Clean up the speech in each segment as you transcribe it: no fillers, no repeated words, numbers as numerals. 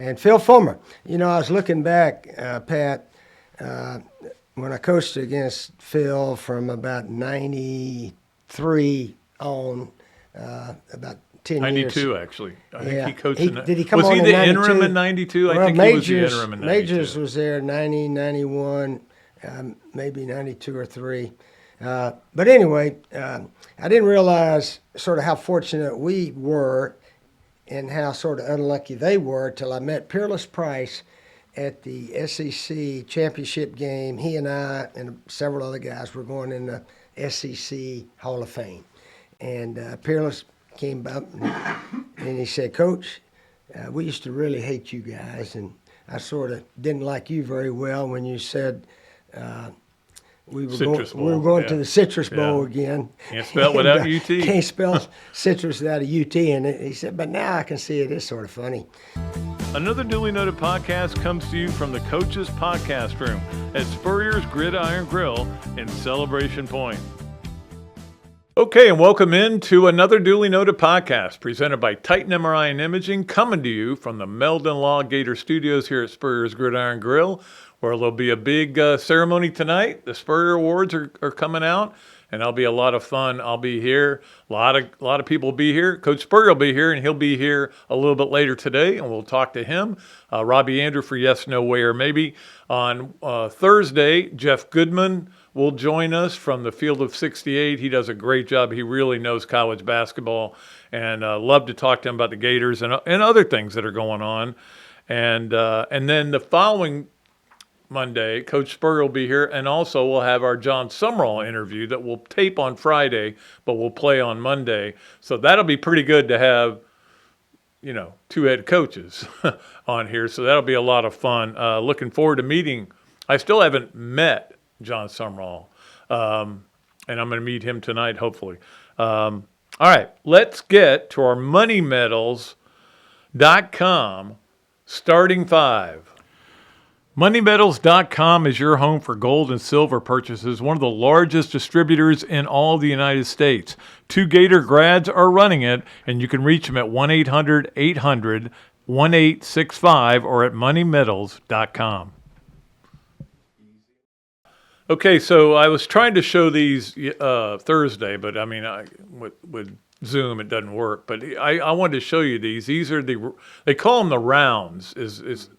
And Phil Fulmer. I was looking back, Pat, when I coached against Phil from about 93 on, about 10 years. 92, actually. I think he coached Did he come was on he in the 92? interim in 92? Well, I think he was the interim in 92. Majors was there 90, 91, maybe 92 or 3. But anyway, I didn't realize sort of how fortunate we were and how sort of unlucky they were till I met Peerless Price at the SEC championship game. He and I and several other guys were going in the SEC Hall of Fame. And Peerless came up and he said, "Coach, we used to really hate you guys, and I sort of didn't like you very well when you said we were going to the Citrus Bowl again. Can't spell it without UT. Can't spell citrus without a UT in it." He said, "But now I can see it is sort of funny." Another duly noted podcast comes to you from the Coach's Podcast Room at Spurrier's Gridiron Grill in Celebration Point. Okay, and welcome into another duly noted podcast presented by Titan MRI and Imaging, coming to you from the Meldon Law Gator Studios here at Spurrier's Gridiron Grill, where there'll be a big ceremony tonight. The Spurrier Awards are coming out, and that'll be a lot of fun. I'll be here. A lot of people will be here. Coach Spurrier will be here, and he'll be here a little bit later today, and we'll talk to him. Robbie Andrew for Yes, No, Way, or Maybe. On Thursday, Jeff Goodman will join us from the Field of 68. He does a great job. He really knows college basketball, and love to talk to him about the Gators and other things that are going on. And then the following Monday, Coach Spurrier will be here, and also we'll have our John Summerall interview that we'll tape on Friday, but we'll play on Monday. So that'll be pretty good to have, two head coaches on here. So that'll be a lot of fun. Looking forward to meeting. I still haven't met John Summerall, and I'm going to meet him tonight, hopefully. All right, let's get to our MoneyMedals.com starting five. MoneyMedals.com is your home for gold and silver purchases, one of the largest distributors in all the United States. 2 Gator grads are running it, and you can reach them at 1-800-800-1865 or at MoneyMedals.com. Okay, so I was trying to show these Thursday, but with Zoom it doesn't work. But I wanted to show you these. These are they call them the rounds.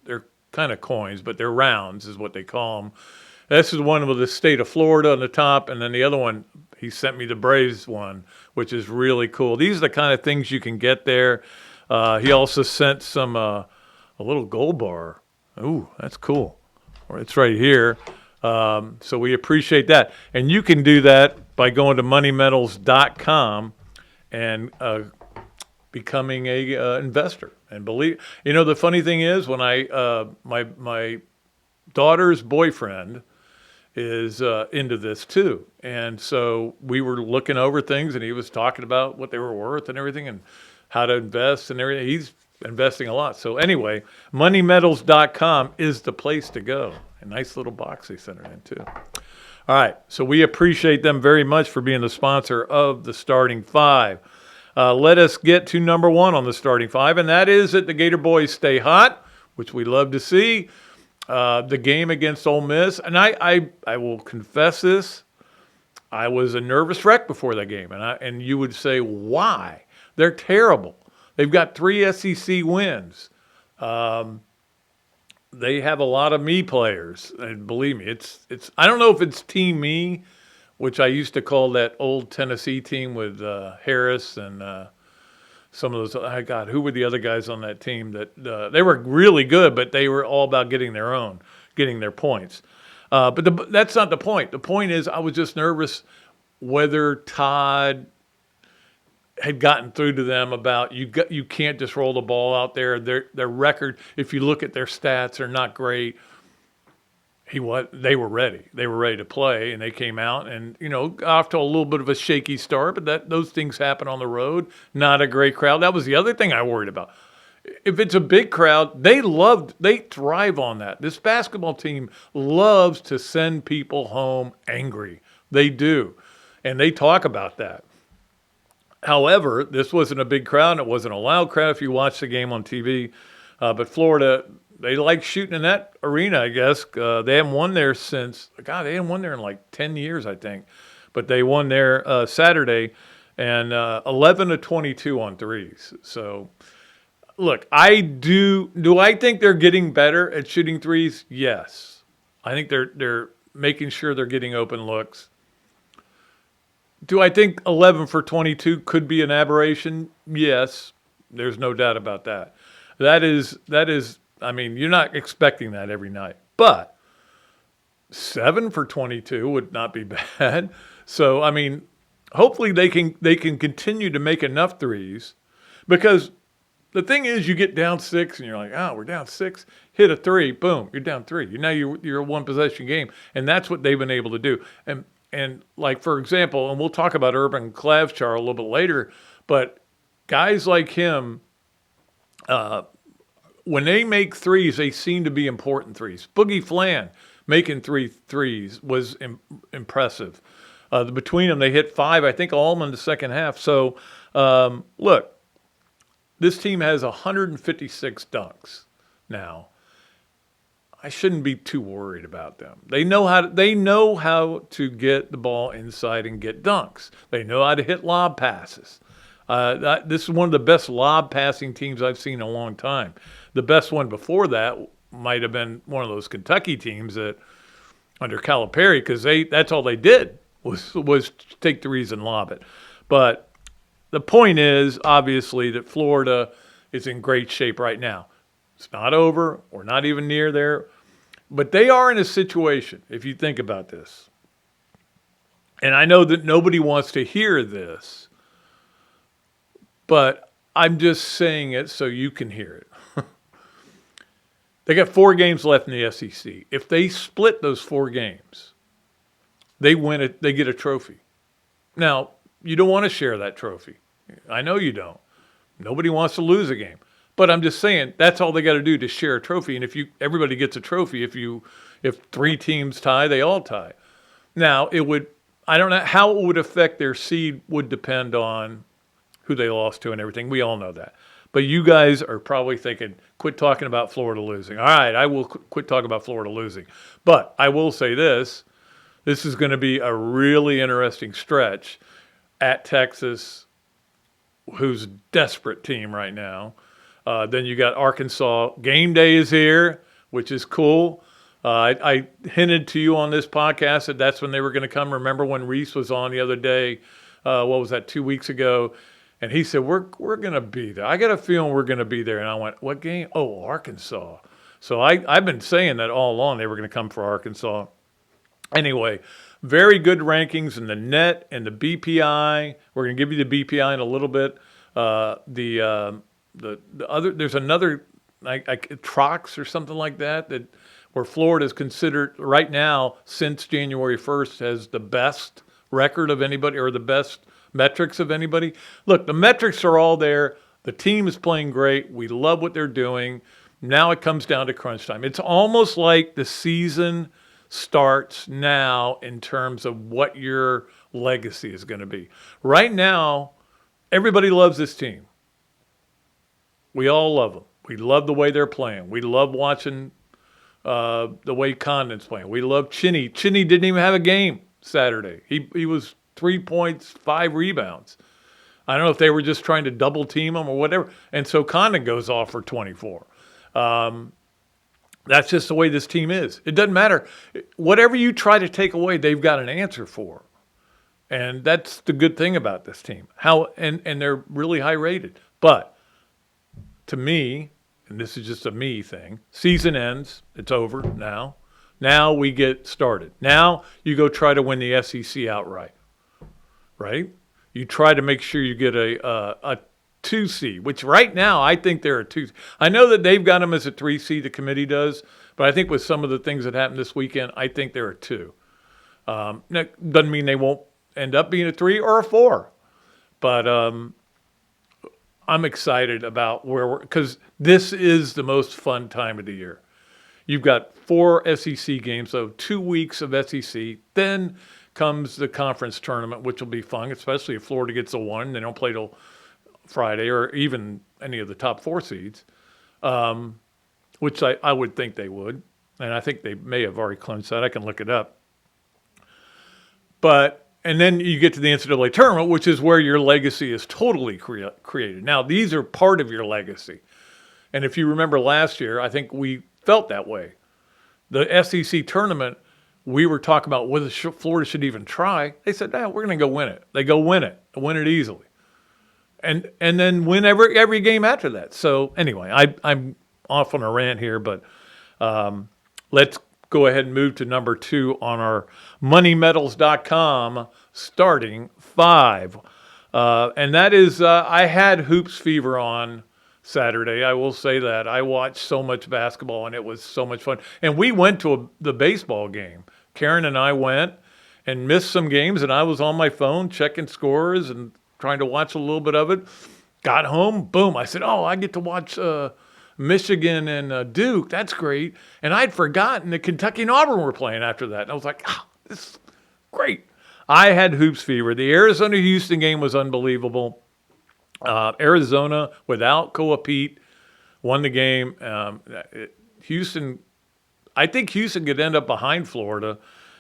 They're kind of coins, but they're rounds is what they call them. This is one with the state of Florida on the top, and then the other one, he sent me the Braves one, which is really cool. These are the kind of things you can get there. He also sent some a little gold bar. Ooh, that's cool. It's right here. So we appreciate that. And you can do that by going to MoneyMedals.com and becoming a investor. And believe, the funny thing is when my daughter's boyfriend is into this too. And so we were looking over things, and he was talking about what they were worth and everything and how to invest and everything. He's investing a lot. So anyway, MoneyMedals.com is the place to go. A nice little box they sent it in too. All right, so we appreciate them very much for being the sponsor of the starting five. Let us get to number one on the starting five, and that is that the Gator boys stay hot, which we love to see. The game against Ole Miss, and I will confess this, I was a nervous wreck before that game, and you would say, why? They're terrible. They've got 3 SEC wins. They have a lot of me players, and believe me, it's. I don't know if it's Team Me, which I used to call that old Tennessee team with Harris and some of those. Who were the other guys on that team? That they were really good, but they were all about getting their points. But that's not the point. The point is, I was just nervous whether Todd had gotten through to them about you can't just roll the ball out there. Their record, if you look at their stats, are not great. They were ready. They were ready to play, and they came out and off to a little bit of a shaky start. But those things happen on the road. Not a great crowd. That was the other thing I worried about. If it's a big crowd, they thrive on that. This basketball team loves to send people home angry. They do, and they talk about that. However, this wasn't a big crowd. It wasn't a loud crowd if you watch the game on TV. But Florida, they like shooting in that arena, I guess. They haven't won there since, God, they haven't won there in like 10 years, I think. But they won there Saturday, and 11 to 22 on threes. So, look, do I think they're getting better at shooting threes? Yes. I think they're making sure they're getting open looks. Do I think 11 for 22 could be an aberration? Yes. There's no doubt about that. That is, I mean, you're not expecting that every night. But 7 for 22 would not be bad. So, I mean, hopefully they can continue to make enough threes, because the thing is, you get down 6 and you're like, oh, we're down 6, hit a 3, boom, you're down 3. Now you're a one possession game, and that's what they've been able to do. And like, for example, and we'll talk about Urban Klavchar a little bit later, but guys like him, when they make threes, they seem to be important threes. Boogie Flan making 3 threes was impressive. Between them, they hit 5, I think, all in the second half. So, look, this team has 156 dunks now. I shouldn't be too worried about them. They know how to get the ball inside and get dunks. They know how to hit lob passes. This is one of the best lob passing teams I've seen in a long time. The best one before that might have been one of those Kentucky teams that under Calipari, because that's all they did was take threes and lob it. But the point is, obviously, that Florida is in great shape right now. It's not over. We're not even near there. But they are in a situation, if you think about this. And I know that nobody wants to hear this, but I'm just saying it so you can hear it. They got 4 games left in the SEC. If they split those 4 games, they win it. They get a trophy. Now, you don't want to share that trophy. I know you don't. Nobody wants to lose a game. But I'm just saying, that's all they got to do to share a trophy. And everybody gets a trophy. If 3 teams tie, they all tie. Now, I don't know how it would affect their seed. Would depend on who they lost to and everything. We all know that. But you guys are probably thinking, quit talking about Florida losing. All right, I will quit talking about Florida losing. But I will say this. This is going to be a really interesting stretch at Texas, who's a desperate team right now. Then you got Arkansas. Game day is here, which is cool. I hinted to you on this podcast that that's when they were going to come. Remember when Reese was on the other day? What was that, 2 weeks ago? And he said, we're going to be there. I got a feeling we're going to be there. And I went, what game? Oh, Arkansas. So I've been saying that all along they were going to come for Arkansas. Anyway, very good rankings in the net and the BPI. We're going to give you the BPI in a little bit. The other, there's another, Trox or something like that where Florida is considered right now, since January 1st, as the best record of anybody, or the best metrics of anybody. Look, the metrics are all there. The team is playing great. We love what they're doing. Now it comes down to crunch time. It's almost like the season starts now in terms of what your legacy is going to be. Right now, everybody loves this team. We all love them. We love the way they're playing. We love watching the way Condon's playing. We love Chinny. Chinny didn't even have a game Saturday. He was 3 points, 5 rebounds. I don't know if they were just trying to double team him or whatever. And so Condon goes off for 24. That's just the way this team is. It doesn't matter. Whatever you try to take away, they've got an answer for. And that's the good thing about this team. And they're really high rated. But to me, and this is just a me thing, season ends. It's over now. Now we get started. Now you go try to win the SEC outright, right? You try to make sure you get a 2 seed, which right now I think they're a 2. I know that they've got them as a 3 seed, the committee does, but I think with some of the things that happened this weekend, I think they're a 2. That doesn't mean they won't end up being a 3 or a 4, but I'm excited about because this is the most fun time of the year. You've got 4 SEC games, so 2 weeks of SEC. Then comes the conference tournament, which will be fun, especially if Florida gets a 1. They don't play till Friday, or even any of the top 4 seeds. which I would think they would. And I think they may have already clinched that. I can look it up. And then you get to the NCAA tournament, which is where your legacy is totally created. Now, these are part of your legacy. And if you remember last year, I think we felt that way. The SEC tournament, we were talking about whether Florida should even try. They said, no, we're going to go win it. They go win it easily. And then win every game after that. So anyway, I'm off on a rant here, but let's go ahead and move to number 2 on our moneymedals.com starting 5. And that is, I had Hoops Fever on Saturday. I will say that. I watched so much basketball, and it was so much fun. And we went to the baseball game. Karen and I went and missed some games, and I was on my phone checking scores and trying to watch a little bit of it. Got home, boom. I said, I get to watch Michigan and Duke. That's great. And I'd forgotten that Kentucky and Auburn were playing after that. And I was like, this is great. I had Hoops Fever. The Arizona-Houston game was unbelievable. Arizona, without Koa Pete, won the game. I think Houston could end up behind Florida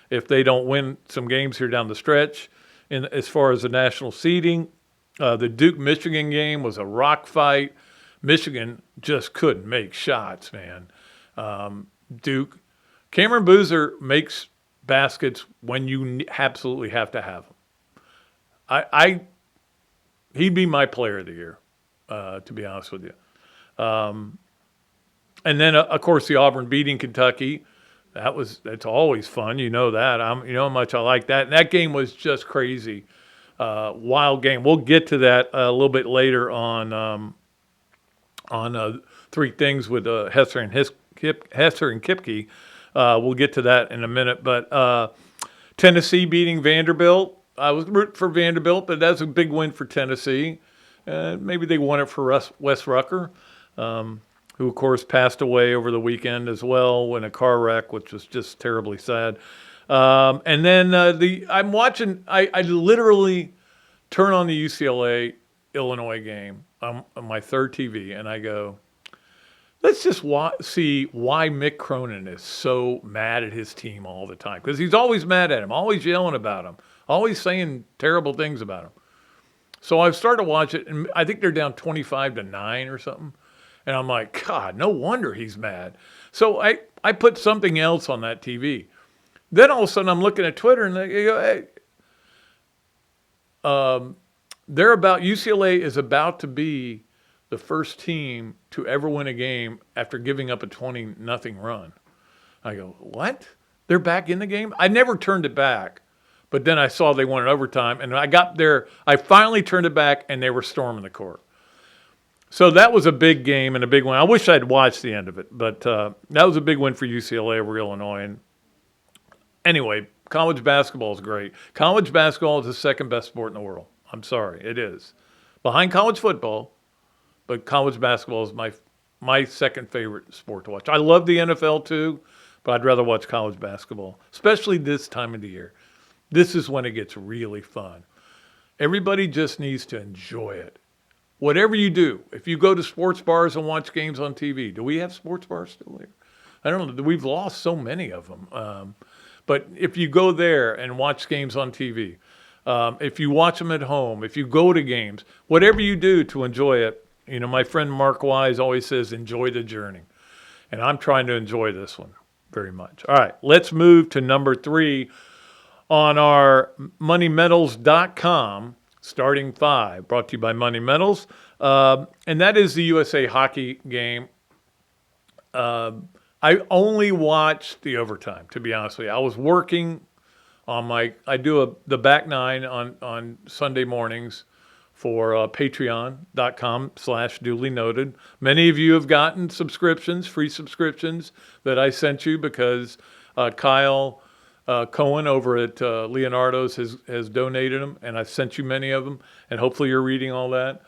if they don't win some games here down the stretch. As far as the national seeding, the Duke-Michigan game was a rock fight. Michigan just couldn't make shots, man. Duke. Cameron Boozer makes baskets when you absolutely have to have them. He'd be my player of the year, to be honest with you. And then, of course, the Auburn beating Kentucky. That's always fun. You know that. You know how much I like that. And that game was just crazy. Wild game. We'll get to that a little bit later on Three Things with Hesser and Kipke. We'll get to that in a minute. But Tennessee beating Vanderbilt. I was rooting for Vanderbilt, but that's a big win for Tennessee. Maybe they won it for Wes Rucker, who, of course, passed away over the weekend as well in a car wreck, which was just terribly sad. And then I'm watching, I literally turn on the UCLA-Illinois game on my third TV, and I go, let's just see why Mick Cronin is so mad at his team all the time. Because he's always mad at him, always yelling about him, always saying terrible things about him. So I've started to watch it, and I think they're down 25-9 or something. And I'm like, God, no wonder he's mad. So I put something else on that TV. Then all of a sudden I'm looking at Twitter, and they go, hey, UCLA is about to be the first team to ever win a game after giving up a 20-0 run. I go, what? They're back in the game? I never turned it back, but then I saw they won in overtime, and I got there. I finally turned it back, and they were storming the court. So that was a big game and a big win. I wish I'd watched the end of it, but that was a big win for UCLA over Illinois. And anyway, college basketball is great. College basketball is the second best sport in the world. I'm sorry, it is. Behind college football, but college basketball is my second favorite sport to watch. I love the NFL too, but I'd rather watch college basketball, especially this time of the year. This is when it gets really fun. Everybody just needs to enjoy it. Whatever you do, if you go to sports bars and watch games on TV, do we have sports bars still here? I don't know. We've lost so many of them. But if you go there and watch games on TV, if you watch them at home, if you go to games, whatever you do to enjoy it, my friend Mark Wise always says, enjoy the journey. And I'm trying to enjoy this one very much. All right, let's move to number 3 on our moneymedals.com. Starting 5, brought to you by Money Metals. And that is the USA hockey game. I only watched the overtime, to be honest with you. I was working on I do the back nine on Sunday mornings for patreon.com/Dooley noted. Many of you have gotten free subscriptions that I sent you because Kyle Cohen over at Leonardo's has donated them, and I've sent you many of them, and hopefully you're reading all that.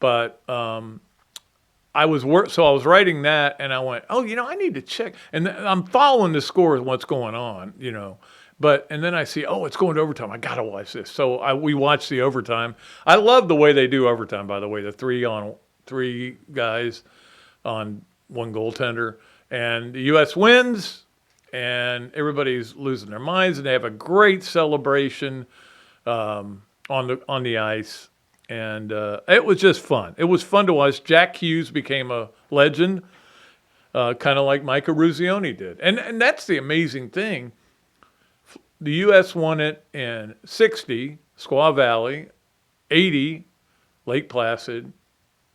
But I was writing that, and I went, I need to check. And I'm following the score of what's going on, and then I see, it's going to overtime. I got to watch this. So we watched the overtime. I love the way they do overtime, by the way, the 3-on-3 guys on one goaltender, and the U.S. wins, and everybody's losing their minds, and they have a great celebration on the ice, and it was just fun. It was fun to watch. Jack Hughes became a legend, kind of like Micah Ruzioni did, and that's the amazing thing. The U.S. won it in 60, Squaw Valley, 80, Lake Placid,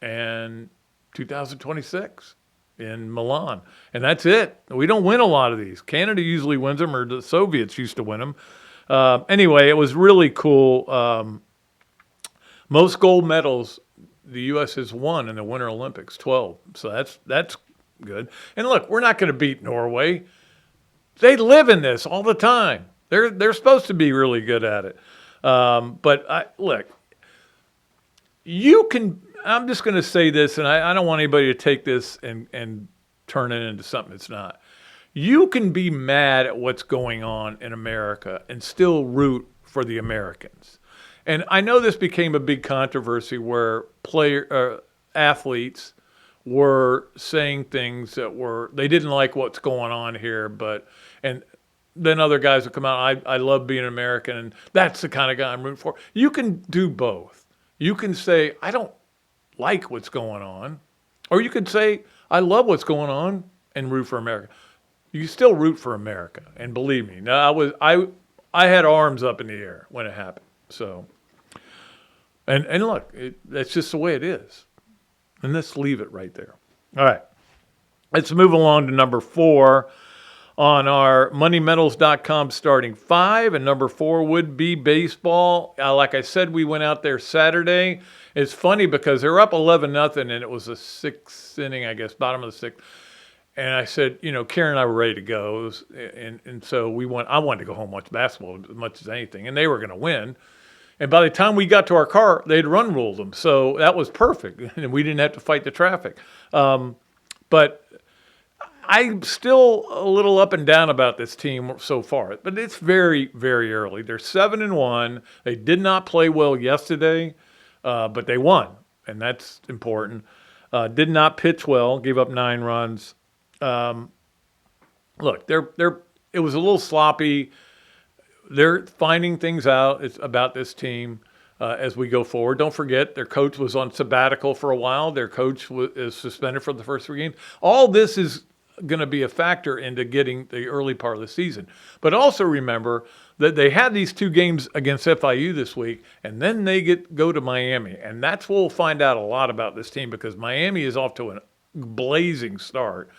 and 2026 in Milan. And that's it. We don't win a lot of these. Canada usually wins them, or the Soviets used to win them. Anyway, it was really cool. Most gold medals the U.S. has won in the Winter Olympics, 12. So that's good. And look, we're not going to beat Norway. They live in this all the time. They're supposed to be really good at it. But look, you can. I'm just going to say this, and I don't want anybody to take this and turn it into something it's not. You can be mad at what's going on in America and still root for the Americans. And I know this became a big controversy where athletes were saying things that they didn't like what's going on here, and then other guys would come out, I love being American, and that's the kind of guy I'm rooting for. You can do both. You can say, I don't like what's going on, or you could say, I love what's going on and root for America. You still root for America, and believe me, now I had arms up in the air when it happened. So, and look, that's just the way it is. And let's leave it right there. All right, let's move along to number 4 on our moneymetals.com starting 5, and number 4 would be baseball. Like I said, we went out there Saturday. It's funny because they're up 11-0, and it was the 6th inning, I guess, bottom of the 6th. And I said, Karen and I were ready to go, and so we went. I wanted to go home and watch basketball as much as anything, and they were going to win. And by the time we got to our car, they'd run ruled them, so that was perfect, and we didn't have to fight the traffic. But I'm still a little up and down about this team so far, but it's very, very early. They're 7-1. They did not play well yesterday, but they won, and that's important. Did not pitch well, gave up 9 runs. Look, it was a little sloppy. They're finding things out about this team as we go forward. Don't forget, their coach was on sabbatical for a while. Their coach is suspended for the first 3 games. All this is going to be a factor into getting the early part of the season. But also remember that they had these 2 games against FIU this week, and then they go to Miami. And that's where we'll find out a lot about this team, because Miami is off to a blazing start,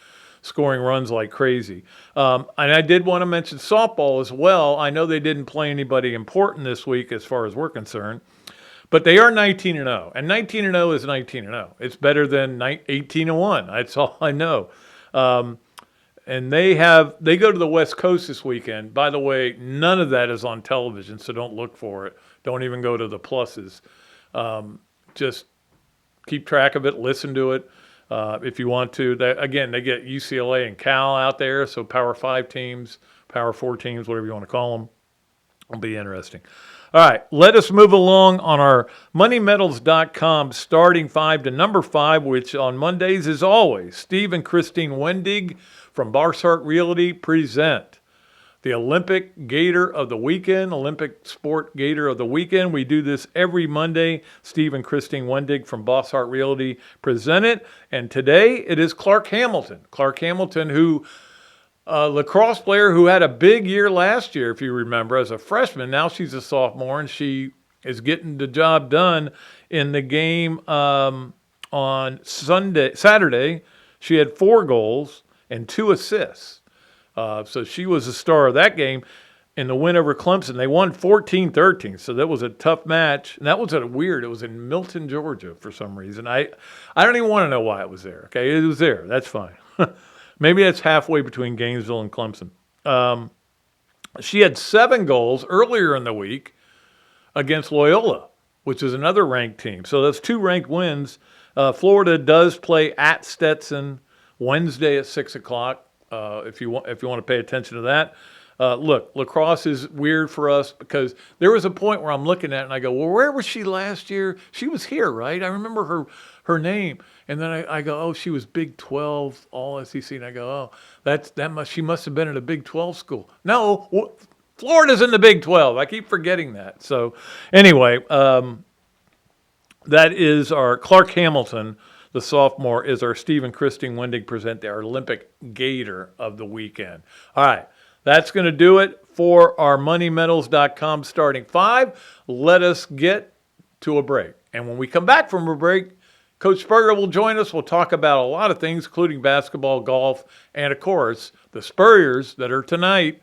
scoring runs like crazy. And I did want to mention softball as well. I know they didn't play anybody important this week as far as we're concerned, but they are 19-0, and 19-0 is 19-0. It's better than 18-1. That's all I know. And they go to the West Coast this weekend. By the way, none of that is on television, so don't look for it. Don't even go to the pluses. Just keep track of it, listen to it. If you want to. They get UCLA and Cal out there, so Power 5 teams, Power 4 teams, whatever you want to call them. It'll be interesting. All right, let us move along on our moneymetals.com starting 5 to number 5, which on Mondays, as always, Steve and Christine Wendig from Barsart Realty present the Olympic Gator of the Weekend, Olympic Sport Gator of the Weekend. We do this every Monday. Steve and Christine Wendig from Barsart Realty present it. And today it is Clark Hamilton. Clark Hamilton, who lacrosse player who had a big year last year, if you remember, as a freshman. Now she's a sophomore, and she is getting the job done in the game on Saturday. She had 4 goals and 2 assists. So she was the star of that game in the win over Clemson. They won 14-13, so that was a tough match. And that was it was in Milton, Georgia for some reason. I don't even want to know why it was there. Okay, it was there. That's fine. Maybe that's halfway between Gainesville and Clemson. She had 7 goals earlier in the week against Loyola, which is another ranked team. So that's 2 ranked wins. Florida does play at Stetson Wednesday at 6 o'clock. If you want to pay attention to that. Look, lacrosse is weird for us because there was a point where I'm looking at it and I go, well, where was she last year? She was here, right? I remember her name. And then I go, oh, she was Big 12, all SEC. And I go, oh, she must have been at a Big 12 school. No, Florida's in the Big 12. I keep forgetting that. So anyway, that is our Clark Hamilton, the sophomore, is our Steve and Christine Wendig present our Olympic Gator of the weekend. All right, that's going to do it for our MoneyMetals.com starting five. Let us get to a break. And when we come back from a break, Coach Spurrier will join us. We'll talk about a lot of things, including basketball, golf, and, of course, the Spurriers that are tonight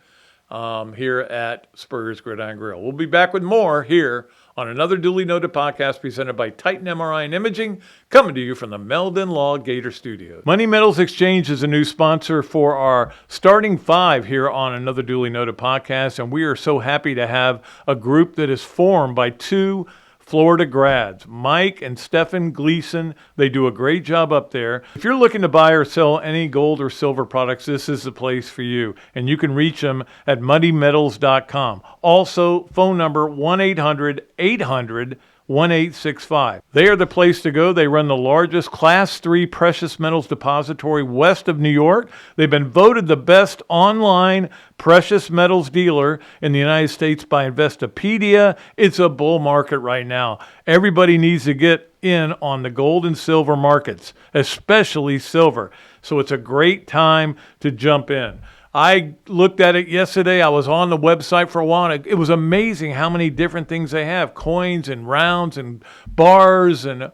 here at Spurrier's Gridiron Grill. We'll be back with more here on another duly noted podcast presented by Titan MRI and Imaging, coming to you from the Meldon Law Gator Studios. Money Metals Exchange is a new sponsor for our starting five here on another duly noted podcast, and we are so happy to have a group that is formed by two Florida grads, Mike and Stephen Gleason. They do a great job up there. If you're looking to buy or sell any gold or silver products, this is the place for you. And you can reach them at muddymetals.com. Also, phone number 1-800-800-1865. They are the place to go. They run the largest Class 3 precious metals depository west of New York. They've been voted the best online precious metals dealer in the United States by Investopedia. It's a bull market right now. Everybody needs to get in on the gold and silver markets, especially silver. So it's a great time to jump in. I looked at it yesterday. I was on the website for a while, and it was amazing how many different things they have. Coins and rounds and bars and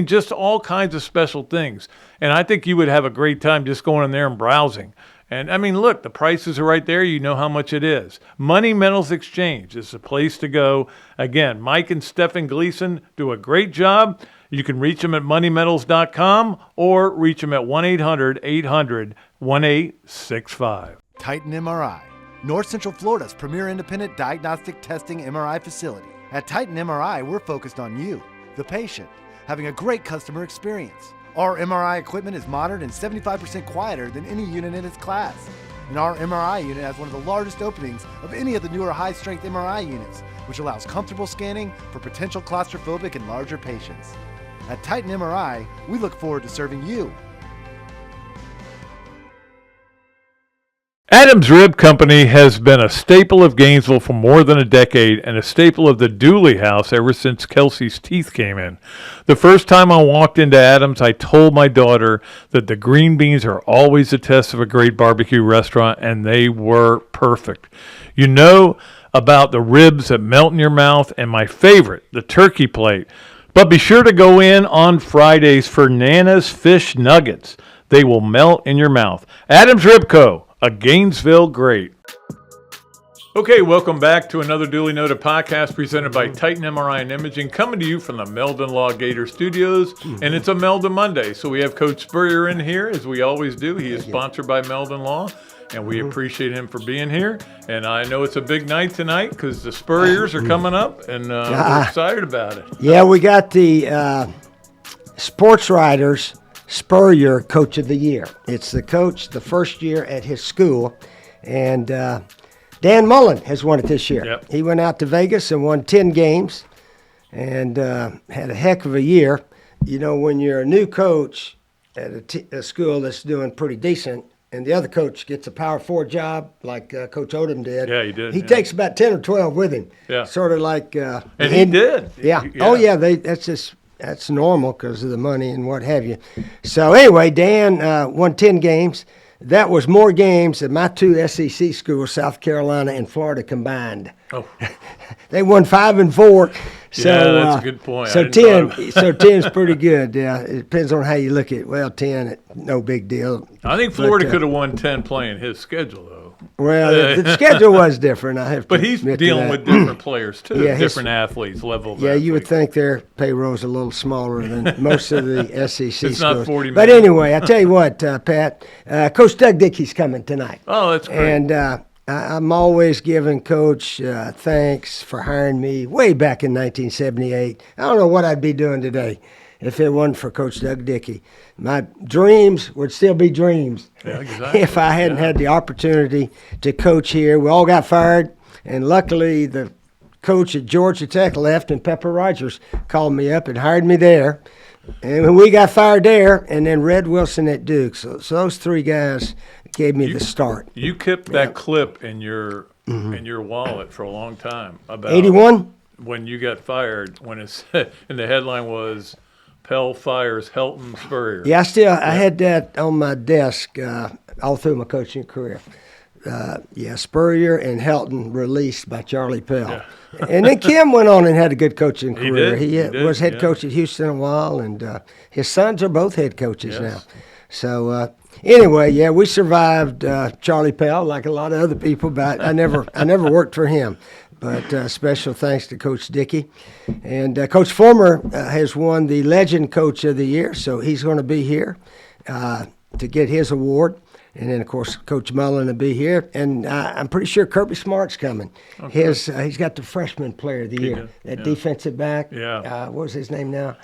just all kinds of special things. And I think you would have a great time just going in there and browsing. And, look, the prices are right there. You know how much it is. Money Metals Exchange is the place to go. Again, Mike and Stephen Gleason do a great job. You can reach them at moneymetals.com or reach them at 1-800-800-1865. Titan MRI, North Central Florida's premier independent diagnostic testing MRI facility. At Titan MRI, we're focused on you, the patient, having a great customer experience. Our MRI equipment is modern and 75% quieter than any unit in its class. And our MRI unit has one of the largest openings of any of the newer high-strength MRI units, which allows comfortable scanning for potential claustrophobic and larger patients. At Titan MRI, we look forward to serving you. Adams Rib Company has been a staple of Gainesville for more than a decade and a staple of the Dooley house ever since Kelsey's teeth came in. The first time I walked into Adams, I told my daughter that the green beans are always a test of a great barbecue restaurant, and they were perfect. You know about the ribs that melt in your mouth, and my favorite, the turkey plate. But be sure to go in on Fridays for Nana's Fish Nuggets. They will melt in your mouth. Adams Rib Co., a Gainesville great. Okay, welcome back to another duly noted podcast presented by Titan MRI and Imaging, coming to you from the Meldon Law Gator Studios, and it's a Meldon Monday. So we have Coach Spurrier in here, as we always do. He is sponsored by Meldon Law, and we appreciate him for being here. And I know it's a big night tonight because the Spurriers are coming up, and we're excited about it. Yeah, we got the sports writers Spurrier Coach of the Year. It's the coach the first year at his school, and Dan Mullen has won it this year. Yep. He went out to Vegas and won 10 games and had a heck of a year. You know, when you're a new coach at a school that's doing pretty decent and the other coach gets a Power 4 job like Coach Odom did. Yeah, he did. He takes about 10 or 12 with him. Yeah. Sort of like and he did. Yeah. Oh, yeah, that's normal because of the money and what have you. So anyway, Dan won 10 games. That was more games than my two SEC schools, South Carolina and Florida combined. Oh. They won 5 and 4. So, yeah, that's a good point. So 10's pretty good. Yeah, it depends on how you look at it. Well, 10, no big deal. I think Florida could have won 10 playing his schedule, though. Well, the schedule was different. I have to But he's admit to dealing that. with different players, too, Yeah, different athletes, level of Yeah, you would athletes. think their payroll's a little smaller than most of the SEC It's schools. not 40 But million. anyway, I tell you what, Pat, Coach Doug Dickey's coming tonight. Oh, that's great. And I'm always giving Coach thanks for hiring me way back in 1978. I don't know what I'd be doing today. if it wasn't for Coach Doug Dickey. My dreams would still be dreams if I hadn't had the opportunity to coach here. We all got fired, and luckily the coach at Georgia Tech left, and Pepper Rogers called me up and hired me there. And when we got fired there, and then Red Wilson at Duke. So those three guys gave me the start. You kept that clip in your wallet for a long time about 81? When you got fired, when it said, and the headline was Pell fires Helton Spurrier. Yeah, I had that on my desk all through my coaching career. Spurrier and Helton released by Charlie Pell. Yeah. And then Kim went on and had a good coaching career. He did, was head coach at Houston a while, and his sons are both head coaches now. So anyway, we survived Charlie Pell like a lot of other people, but I never worked for him. But special thanks to Coach Dickey. And Coach Fulmer has won the Legend Coach of the Year, so he's going to be here to get his award. And then, of course, Coach Mullen will be here. And I'm pretty sure Kirby Smart's coming. Okay. He's got the Freshman Player of the Year, defensive back. Yeah. What was his name now?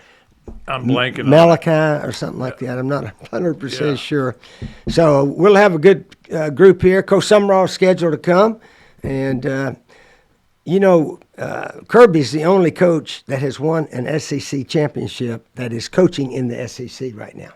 I'm blanking on Malachi or something like that. I'm not 100% sure. So we'll have a good group here. Coach Summerall's scheduled to come. And, Kirby's the only coach that has won an SEC championship that is coaching in the SEC right now.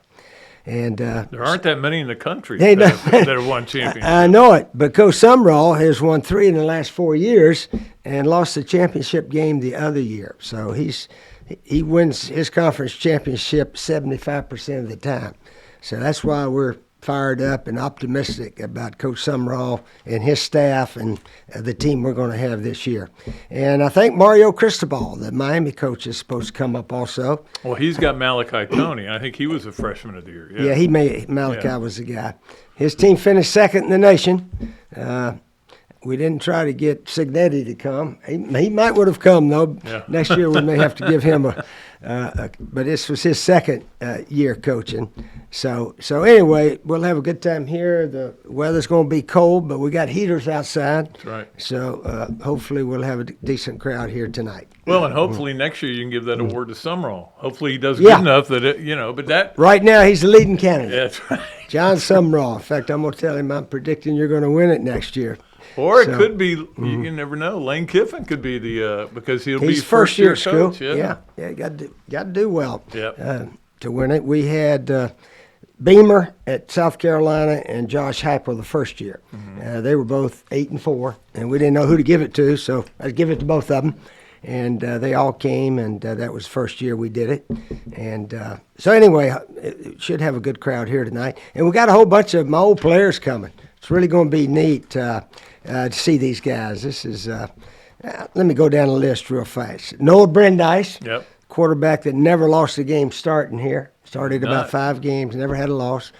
And there aren't that many in the country that have won championships. I know it, but Coach Sumrall has won 3 in the last 4 years and lost the championship game the other year. So he wins his conference championship 75% of the time. So that's why we're fired up and optimistic about Coach Sumrall and his staff and the team we're going to have this year. And I think Mario Cristobal, the Miami coach, is supposed to come up also. Well, he's got Malachi Tony. I think he was a freshman of the year. Yeah, Malachi was the guy. His team finished second in the nation. We didn't try to get Signetti to come. He might would have come, though. Yeah. Next year we may have to give him but this was his second year coaching. So anyway, we'll have a good time here. The weather's going to be cold, but we got heaters outside. That's right. So hopefully we'll have a decent crowd here tonight. Well, and hopefully next year you can give that award to Sumrall. Hopefully he does good enough that but that. Right now he's the leading candidate. That's right. John Sumrall. In fact, I'm going to tell him I'm predicting you're going to win it next year. Or it could be, you never know. Lane Kiffin could be the because he'll be first year coach. School. Yeah, got to do well to win it. We had Beamer at South Carolina and Josh Heupel the first year. They were both 8-4, and we didn't know who to give it to, so I'd give it to both of them. And they all came, and that was the first year we did it. And so anyway, it should have a good crowd here tonight. And we got a whole bunch of my old players coming. It's really going to be neat to see these guys. This is let me go down the list real fast. Noah Brandeis, quarterback that never lost a game starting here. Started about 5 games, never had a loss.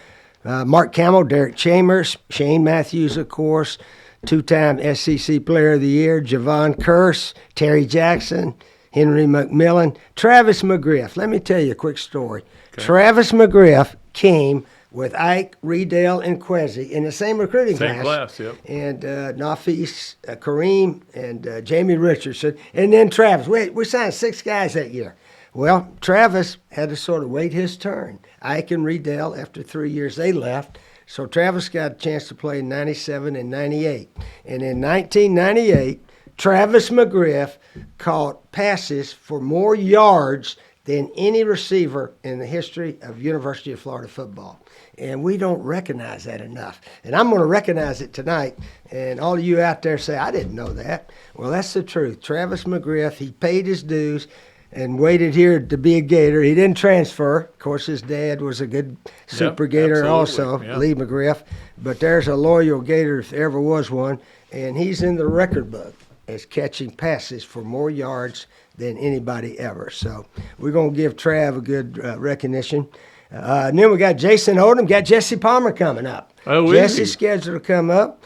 Mark Camel, Derek Chambers, Shane Matthews, of course, 2-time SEC Player of the Year, Javon Curse, Terry Jackson, Henry McMillan, Travis McGriff. Let me tell you a quick story. Okay. Travis McGriff came with Ike, Riedel, and Quezzy in the same recruiting class. Same class, yep. And Nafis, Kareem, and Jamie Richardson. And then Travis. We signed 6 guys that year. Well, Travis had to sort of wait his turn. Ike and Riedel, after 3 years, they left. So Travis got a chance to play in 97 and 98. And in 1998, Travis McGriff caught passes for more yards than any receiver in the history of University of Florida football. And we don't recognize that enough. And I'm going to recognize it tonight. And all of you out there say, I didn't know that. Well, that's the truth. Travis McGriff, he paid his dues and waited here to be a Gator. He didn't transfer. Of course, his dad was a good Super Gator also, Lee McGriff. But there's a loyal Gator if there ever was one. And he's in the record book as catching passes for more yards than anybody ever. So we're going to give Trav a good recognition. And then we got Jason Odom, got Jesse Palmer coming up. Oh, Jesse's scheduled to come up.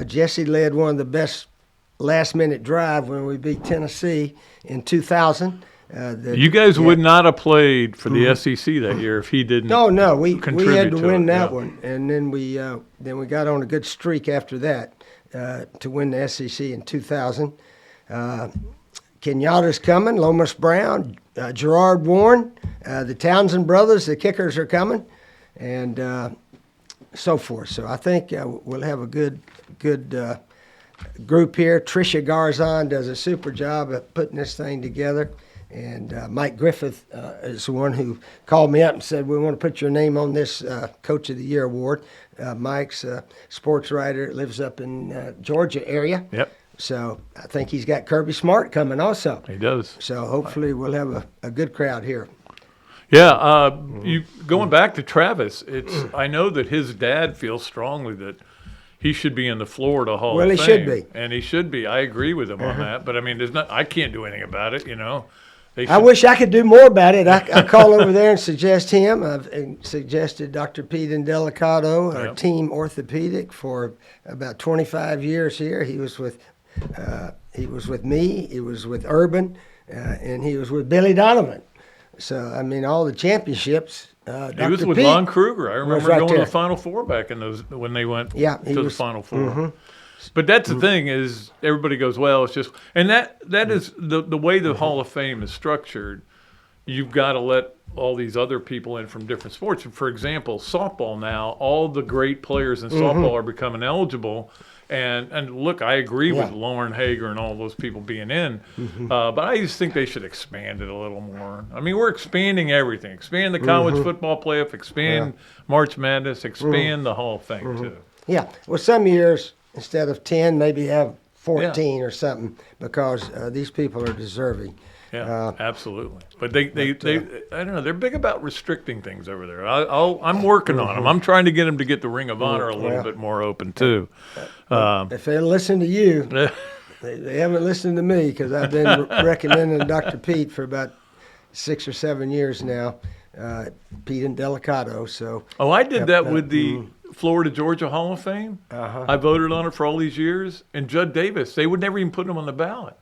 Jesse led one of the best last-minute drive when we beat Tennessee in 2000. You guys would not have played for the SEC that year if he didn't. No, we had to win that one, and then we got on a good streak after that to win the SEC in 2000. Kenyatta's coming, Lomas Brown, Gerard Warren, the Townsend brothers, the kickers, are coming, and so forth. So I think we'll have a good group here. Tricia Garzon does a super job at putting this thing together. And Mike Griffith is the one who called me up and said, we want to put your name on this Coach of the Year award. Mike's a sports writer, lives up in Georgia area. Yep. So I think he's got Kirby Smart coming also. He does. So hopefully we'll have a good crowd here. Yeah, you going back to Travis, I know that his dad feels strongly that he should be in the Florida Hall of Fame. Well, he should be. And he should be. I agree with him on that. But, I mean, I can't do anything about it, you know. I wish I could do more about it. I call over there and suggest him. I've suggested Dr. Pete Indelicato, our team orthopedic, for about 25 years here. He was with me. He was with Urban, and he was with Billy Donovan. So I mean, all the championships. He Dr. was with Pete Lon Kruger. I remember right going there. to the Final Four back in those when they went to the Final Four. Mm-hmm. But that's the thing is everybody goes, well, it's just – and that is the way the Hall of Fame is structured. You've got to let all these other people in from different sports. And for example, softball now, all the great players in softball are becoming eligible. And look, I agree with Lauren Hager and all those people being in. But I just think they should expand it a little more. I mean, we're expanding everything. Expand the college football playoff, expand March Madness, expand the Hall of Fame too. Yeah. Well, some years – instead of 10, maybe have 14 or something, because these people are deserving. Yeah, absolutely. But they I don't know, they're big about restricting things over there. I'm working on them. I'm trying to get them to get the Ring of Honor a little bit more open too. If they listen to you, they haven't listened to me, because I've been recommending Dr. Pete for about 6 or 7 years now, Pete Indelicato. So. Oh, I did that with the Florida Georgia Hall of Fame. I voted on it for all these years, and Judd Davis, they would never even put him on the ballot.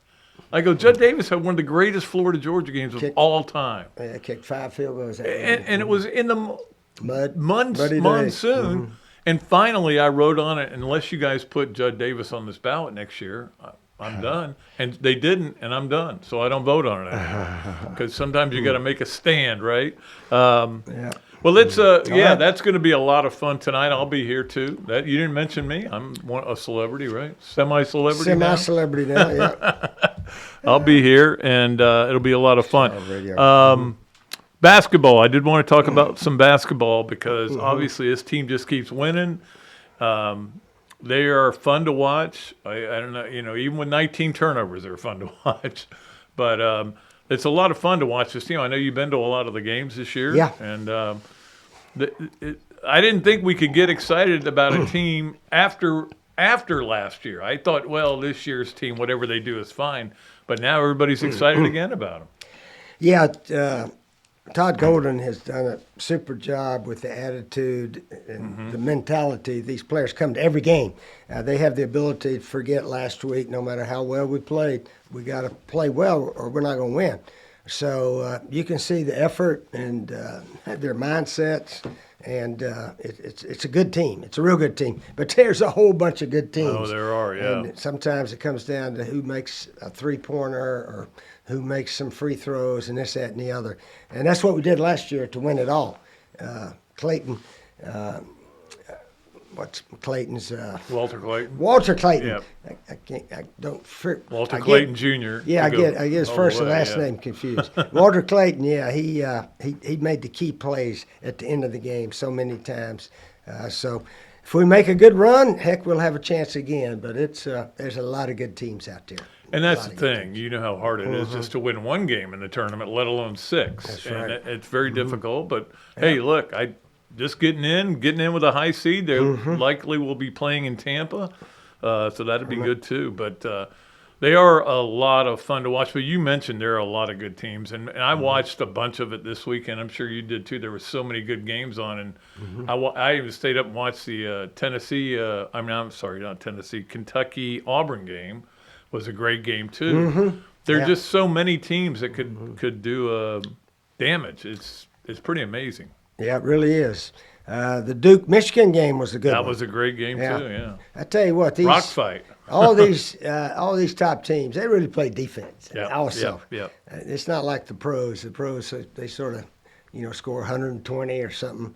I go, Judd Davis had one of the greatest Florida Georgia games of all time. Yeah, kicked 5 field goals. And it was in the Muddy monsoon. And finally, I wrote on it, unless you guys put Judd Davis on this ballot next year, I'm done. And they didn't, and I'm done. So I don't vote on it anymore. Because sometimes you got to make a stand, right? Well, let's. That's going to be a lot of fun tonight. I'll be here too. That you didn't mention me. I'm a celebrity, right? Semi-celebrity. Semi-celebrity now. Yeah. I'll be here, and it'll be a lot of fun. Basketball. I did want to talk about some basketball because obviously this team just keeps winning. They are fun to watch. I don't know. You know, even with 19 turnovers, they're fun to watch. But it's a lot of fun to watch this team. I know you've been to a lot of the games this year. Yeah. And I didn't think we could get excited about a team after last year. I thought, well, this year's team, whatever they do is fine. But now everybody's excited again about them. Yeah. Todd Golden has done a super job with the attitude and the mentality. These players come to every game. They have the ability to forget last week. No matter how well we played, we got to play well or we're not going to win. So you can see the effort and their mindsets, and it's a good team. It's a real good team. But there's a whole bunch of good teams. Oh, there are, yeah. And sometimes it comes down to who makes a three-pointer or who makes some free throws and this, that, and the other. And that's what we did last year to win it all. Clayton, what's Clayton's? Walter Clayton. Walter Clayton. Yep. I don't. Walter Clayton Jr. Yeah, I get his first and last name confused. Walter Clayton, yeah, he made the key plays at the end of the game so many times. So if we make a good run, heck, we'll have a chance again. But there's a lot of good teams out there. And that's the thing. You know how hard it is just to win one game in the tournament, let alone 6. That's and right. it's very difficult. But, hey, look, just getting in with a high seed. They likely will be playing in Tampa. So that'd be good too. But they are a lot of fun to watch. But you mentioned there are a lot of good teams. And I watched a bunch of it this weekend. I'm sure you did too. There were so many good games on. And I even stayed up and watched the Kentucky-Auburn game. Was a great game too. There are just so many teams that could do damage. It's pretty amazing. Yeah, it really is. The Duke-Michigan game was a good one. That was a great game too. Yeah. I tell you what, these rock fight. all these top teams, they really play defense. Yeah. Also, Yeah. it's not like the pros. The pros, they sort of score 120 or something.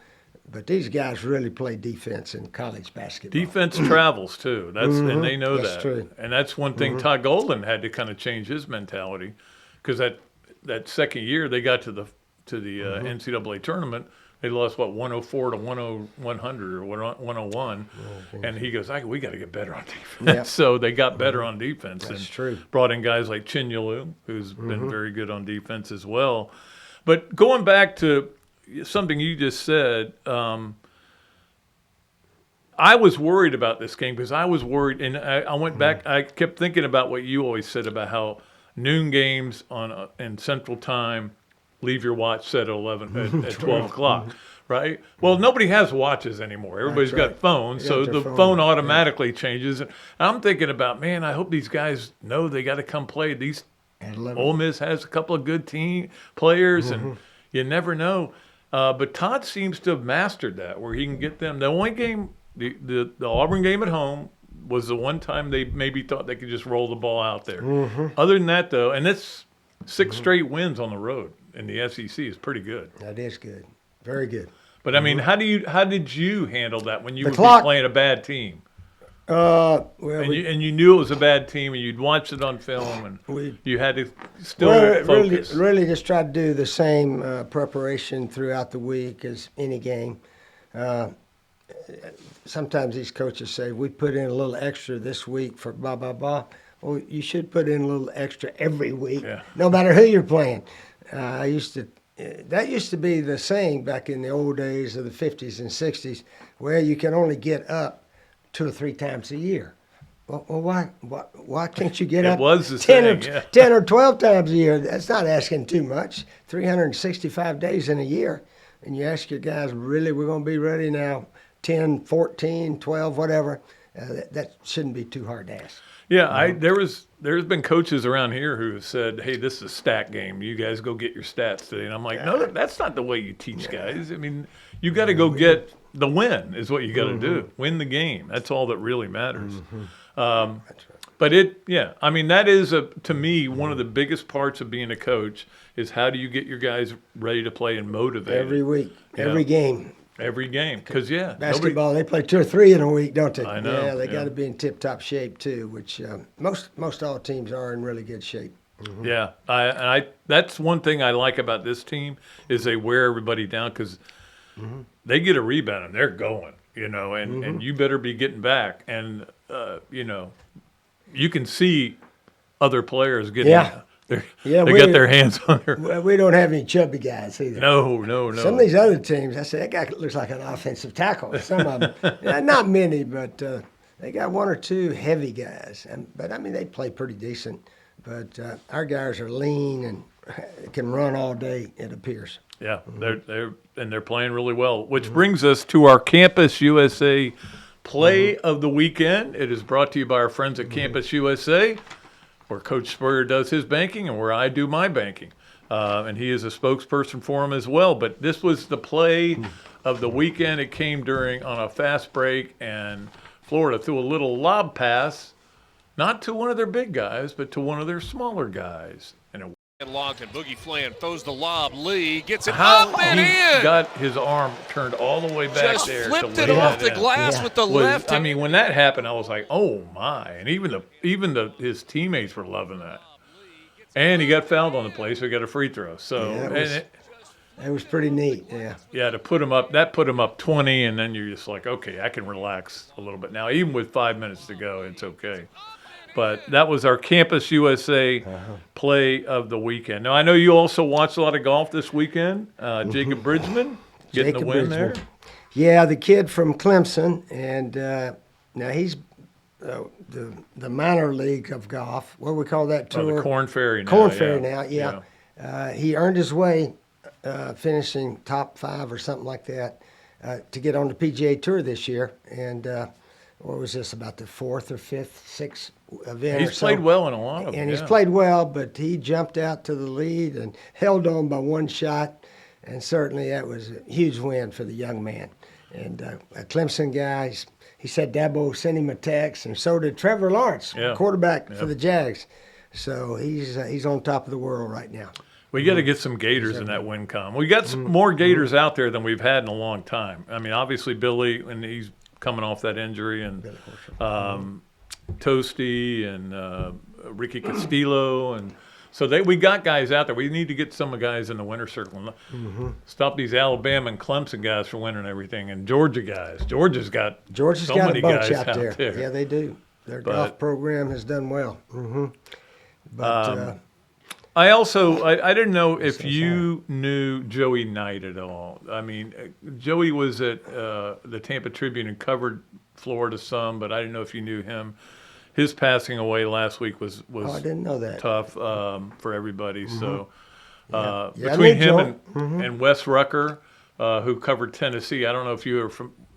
But these guys really play defense in college basketball. Defense travels too. And they know That's that. true. And that's one thing Todd Golden had to kind of change his mentality, because that second year they got to the NCAA tournament. They lost 104 to 100 or 101, and he goes, "We got to get better on defense." Yep. So they got better on defense. That's and true. Brought in guys like Chinyelu, who's been very good on defense as well. But going back to something you just said, I was worried about this game because I was worried, and I went back. I kept thinking about what you always said about how noon games in Central Time. Leave your watch set at 12 o'clock, right? Well, nobody has watches anymore. Everybody's That's right. got phones, They so got their the phone, phone automatically changes. And I'm thinking about, man, I hope these guys know they got to come play. Ole Miss has a couple of good team players, and you never know. But Todd seems to have mastered that, where he can get them. The only game, the Auburn game at home, was the one time they maybe thought they could just roll the ball out there. Other than that, though, and it's 6 straight wins on the road in the SEC is pretty good. That is good. Very good. But I mean, how did you handle that when you The would clock- be playing a bad team? Well, And you knew it was a bad team, and you'd watch it on film, and you had to still really, focus. really just try to do the same preparation throughout the week as any game. Sometimes these coaches say, we put in a little extra this week for blah, blah, blah. Well, you should put in a little extra every week, no matter who you're playing. That used to be the saying back in the old days of the 50s and 60s, where you can only get up 2 or 3 times a year. Well, why can't you get It up was the 10, saying, or, 10 or 12 times a year? That's not asking too much. 365 days in a year. And you ask your guys, really, we're going to be ready now, 10, 14, 12, whatever. That shouldn't be too hard to ask. Yeah, there's been coaches around here who have said, "Hey, this is a stat game. You guys go get your stats today." And I'm like, "No, that's not the way you teach guys. I mean, you got to go get the win. Is what you got to do. Win the game. That's all that really matters." That's right. But I mean, that is to me one of the biggest parts of being a coach is how do you get your guys ready to play and motivated Every week, Yeah. every game. every game because Basketball, they play 2 or 3 in a week, don't they? I know, Yeah, they yeah. got to be in tip-top shape too, which most all teams are in really good shape. Yeah, I that's one thing I like about this team is they wear everybody down because they get a rebound and they're going, and you better be getting back, and you can see other players getting. Yeah. They we- got their hands on their. Well, we don't have any chubby guys either. No. Some of these other teams, I say, that guy looks like an offensive tackle. Some of them, not many, but they got 1 or 2 heavy guys. But I mean, they play pretty decent. But our guys are lean and can run all day. It appears. Yeah, they're playing really well. Which brings us to our Campus USA play of the weekend. It is brought to you by our friends at Campus USA, where Coach Spurrier does his banking and where I do my banking. And he is a spokesperson for him as well. But this was the play of the weekend. It came on a fast break, and Florida threw a little lob pass, not to one of their big guys, but to one of their smaller guys. And it And Longton, Boogie Flan throws the lob. Lee gets it How up and he in. got his arm turned all the way back Just there. flipped to it lay off that the in. glass Yeah. with the Was- left. I mean, when that happened, I was like, "Oh my!" And even his teammates were loving that. And he got fouled on the play, so he got a free throw. So Yeah, it was pretty neat. Yeah. to put him up, that put him up 20, and then you're just like, okay, I can relax a little bit now. Even with 5 minutes to go, it's okay. But that was our Campus USA play of the weekend. Now, I know you also watched a lot of golf this weekend. Jacob Bridgman getting the Jacob win Bridgman. there. Yeah, the kid from Clemson, and now he's the minor league of golf. What do we call that Oh, tour? the Corn Ferry now. Corn Ferry now, yeah. He earned his way, finishing top 5 or something like that, to get on the PGA Tour this year. And what was this, about the 4th or 5th, 6th event? He's or so. played well in a lot of them. And he's yeah. played well, but he jumped out to the lead and held on by 1 shot. And certainly that was a huge win for the young man. And a Clemson guy, he said Dabo sent him a text, and so did Trevor Lawrence, Yeah. quarterback for the Jags. So he's on top of the world right now. We got to get some Gators in that win column. We got some more Gators out there than we've had in a long time. I mean, obviously Billy, and he's coming off that injury, and Toasty and Ricky Castillo, and so we got guys out there. We need to get some of the guys in the winner circle. Stop these Alabama and Clemson guys from winning everything, and Georgia guys. Georgia's got so got many a bunch guys out there. Yeah, they do. Their golf program has done well. But I also I didn't know if you knew Joey Knight at all. I mean, Joey was at the Tampa Tribune and covered Florida some, but I didn't know if you knew him. His passing away last week was I didn't know that. tough for everybody. So Yeah, between I knew him and Wes Rucker, who covered Tennessee, I don't know if you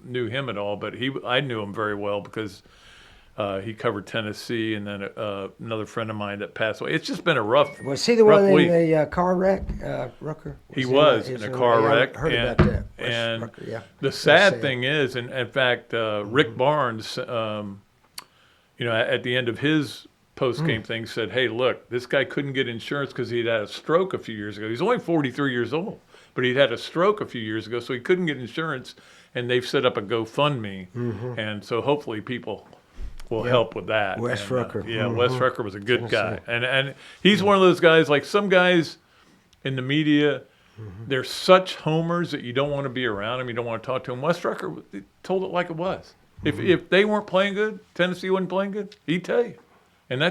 knew him at all, but I knew him very well because he covered Tennessee, and then another friend of mine that passed away. It's just been a rough Was he the rough one week. in the car wreck, Rucker? He was in a car wreck. I heard and, about that. Wes and Rucker, yeah. the sad thing is, and in fact, Rick Barnes, at the end of his post-game thing said, hey, look, this guy couldn't get insurance because he'd had a stroke a few years ago. He's only 43 years old, but he'd had a stroke a few years ago, so he couldn't get insurance, and they've set up a GoFundMe. And so hopefully people will help with that. Wes Rucker. Wes Rucker was a good guy. And he's one of those guys, like some guys in the media, they're such homers that you don't want to be around them, you don't want to talk to them. Wes Rucker told it like it was. If they weren't playing good, Tennessee wasn't playing good, he'd tell you. And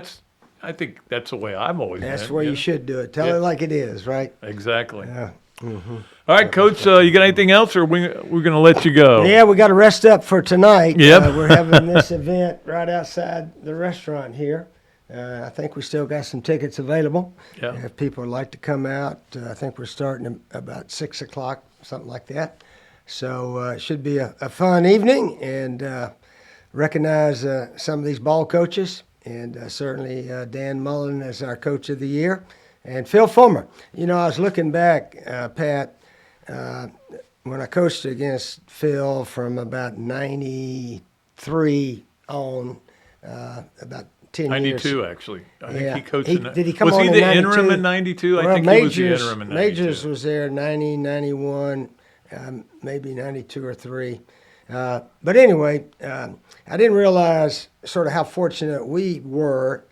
I think that's the way I've always been. That's the way you should do it. Tell it like it is, right? Exactly. Yeah. All right, Coach, you got anything else, or we're going to let you go? Yeah, we got to rest up for tonight. Yep. We're having this event right outside the restaurant here. I think we still got some tickets available. Yeah. If people would like to come out, I think we're starting about 6 o'clock, something like that. So it should be a fun evening, and recognize some of these ball coaches, and certainly Dan Mullen as our Coach of the Year, and Phil Fulmer. I was looking back, Pat, when I coached against Phil from about 93 on, about 10 years. 92, actually. I think Yeah. he coached Did he come was on he in the 92? interim in 92? I Well, think he was the interim in 92. Majors was there 90, 91, maybe 92 or 3. But anyway, I didn't realize sort of how fortunate we were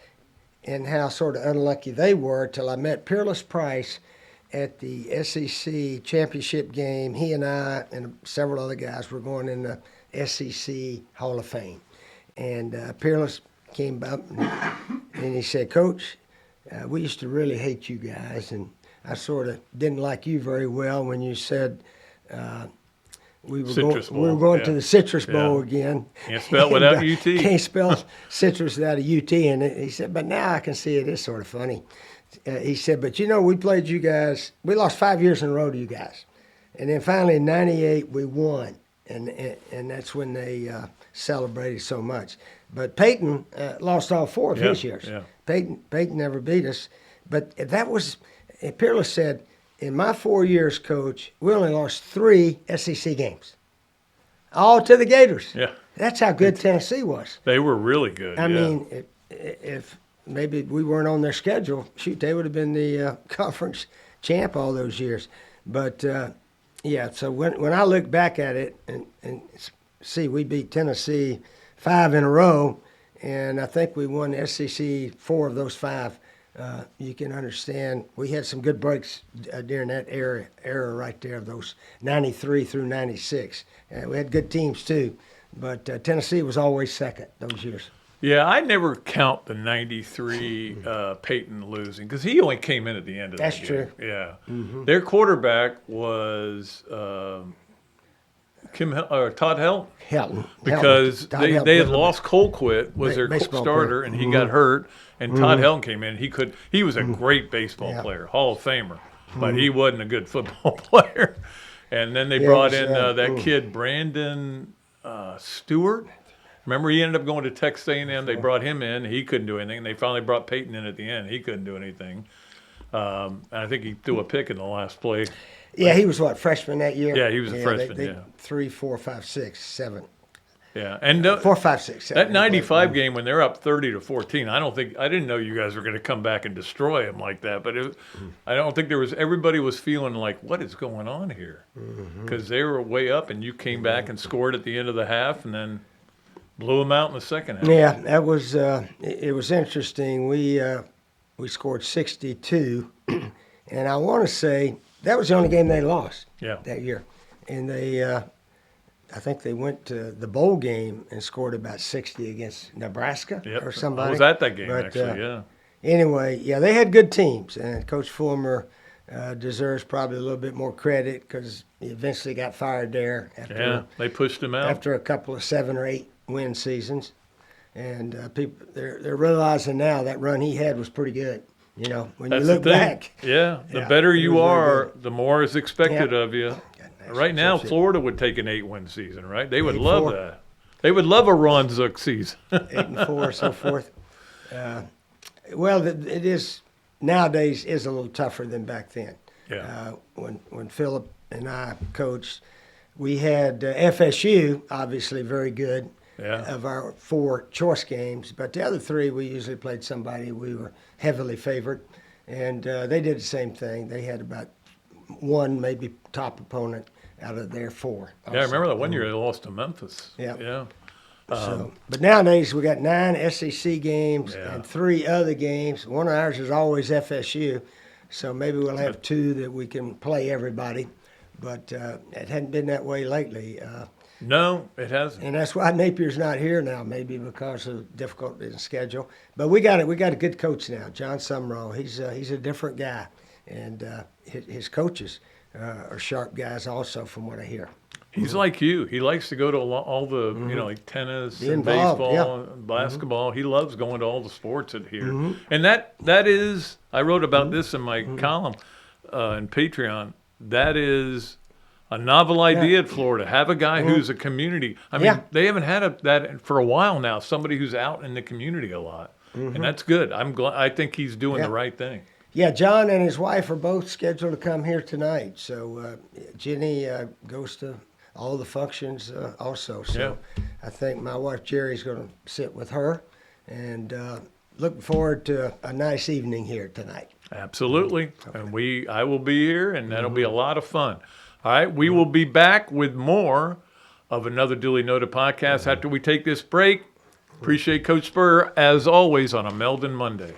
and how sort of unlucky they were till I met Peerless Price at the SEC championship game. He and I and several other guys were going in the SEC Hall of Fame. And Peerless came up and he said, Coach, we used to really hate you guys, and I sort of didn't like you very well when you said we were going to the Citrus Bowl again. Can't spell without UT. Can't spell citrus without a UT in it. He said, but now I can see it is sort of funny. He said, but we played you guys. We lost 5 years in a row to you guys. And then finally in 98 we won. And that's when they celebrated so much. But Peyton lost all 4 of his years. Yeah. Peyton never beat us. But that was, Peerless said, in my 4 years, Coach, we only lost 3 SEC games. All to the Gators. Yeah. That's how good Tennessee was. They were really good. I mean, if maybe we weren't on their schedule, shoot, they would have been the conference champ all those years. But, so when I look back at it and see we beat Tennessee 5 in a row, and I think we won the SEC 4 of those 5, you can understand we had some good breaks during that era right there, those 93 through 96. We had good teams too, but Tennessee was always second those years. Yeah, I never count the 93 Peyton losing because he only came in at the end of That's that true. game. Yeah. Their quarterback was Todd Helton. Helton. Because Todd they Helton had was lost Colquitt was their baseball starter, player. and he got hurt, and Todd Helton came in. He was a great baseball player, Hall of Famer, but he wasn't a good football player. And then they brought in that kid Brandon Stewart. Remember, he ended up going to Texas A&M. They brought him in. He couldn't do anything. They finally brought Peyton in at the end. He couldn't do anything. And I think he threw a pick in the last play. Yeah, he was freshman that year? Yeah, he was a freshman, 3, 4, 5, 6, 7. Yeah, and 4, 5, 6, 7. that 95 game when they're up 30-14, I didn't know you guys were going to come back and destroy them like that. But I don't think everybody was feeling like, what is going on here? Because they were way up, and you came back and scored at the end of the half, and then blew them out in the second half. Yeah, that was it was interesting. We scored 62, and I want to say that was the only game they lost that year. And they, I think they went to the bowl game and scored about 60 against Nebraska or somebody. I was at that game, actually, yeah. Anyway, yeah, they had good teams, and Coach Fulmer deserves probably a little bit more credit because he eventually got fired there. They pushed him out. After a couple of 7 or 8 win seasons. And people, they're realizing now that run he had was pretty good. You know, when you look back. Yeah, the better you are, the more is expected of you. Right now, Florida would take an 8-win season, right? They would love that. They would love a Ron Zook season. 8-4, so forth. Well, it is nowadays is a little tougher than back then. Yeah. When Philip and I coached, we had FSU, obviously very good. Of our 4 choice games, but the other 3 we usually played somebody we were heavily favored, and they did the same thing. They had about 1 maybe top opponent out of their 4. Also. Yeah, I remember that one year they lost to Memphis. Yeah. But nowadays we got 9 SEC games and 3 other games. One of ours is always FSU, so maybe we'll have 2 that we can play everybody. But it hadn't been that way lately. No, it hasn't. And that's why Napier's not here now, maybe because of difficulty in schedule. But we got a good coach now, John Sumrall. He's a different guy, and his coaches are sharp guys also, from what I hear. He's like you. He likes to go to all the like tennis and baseball and basketball. He loves going to all the sports at here. And that is, I wrote about this in my column in Patreon. That is a novel idea at Florida. Have a guy who's a community. I mean, they haven't had that for a while now. Somebody who's out in the community a lot, and that's good. I'm glad. I think he's doing the right thing. Yeah, John and his wife are both scheduled to come here tonight. So Jenny goes to all the functions also. So I think my wife Jerry's going to sit with her, and looking forward to a nice evening here tonight. Absolutely, and I will be here, and that'll be a lot of fun. All right, we will be back with more of another Duly Noted podcast after we take this break. Appreciate Coach Spurrier, as always, on a Meldon Monday.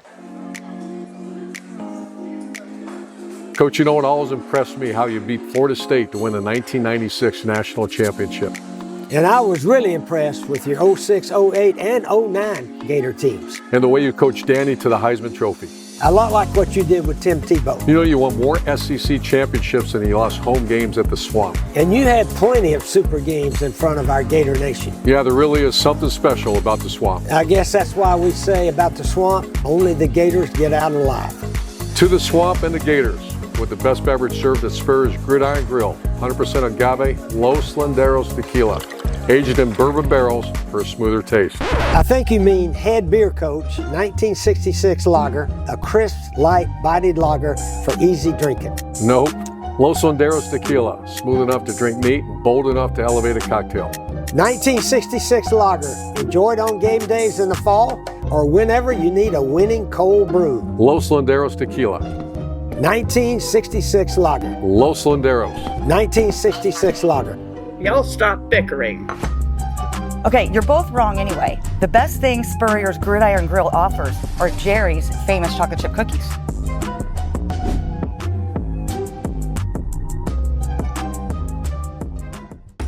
Coach, you know, it always impressed me how you beat Florida State to win the 1996 National Championship. And I was really impressed with your 06, 08, and 09 Gator teams. And the way you coached Danny to the Heisman Trophy. A lot like what you did with Tim Tebow. You know, you won more SEC championships than you lost home games at the Swamp. And you had plenty of super games in front of our Gator Nation. Yeah, there really is something special about the Swamp. I guess that's why we say about the Swamp, only the Gators get out alive. To the Swamp and the Gators, with the best beverage served at Spurrier's Gridiron Grill, 100% agave Los Landeros tequila, aged in bourbon barrels for a smoother taste. I think you mean head beer coach, 1966 lager, a crisp, light, bodied lager for easy drinking. Nope. Los Landeros tequila, smooth enough to drink neat and bold enough to elevate a cocktail. 1966 lager, enjoyed on game days in the fall or whenever you need a winning cold brew. Los Landeros tequila. 1966 lager. Los Landeros. 1966 lager. Y'all stop bickering. Okay, you're both wrong anyway. The best thing Spurrier's Gridiron Grill offers are Jerry's famous chocolate chip cookies.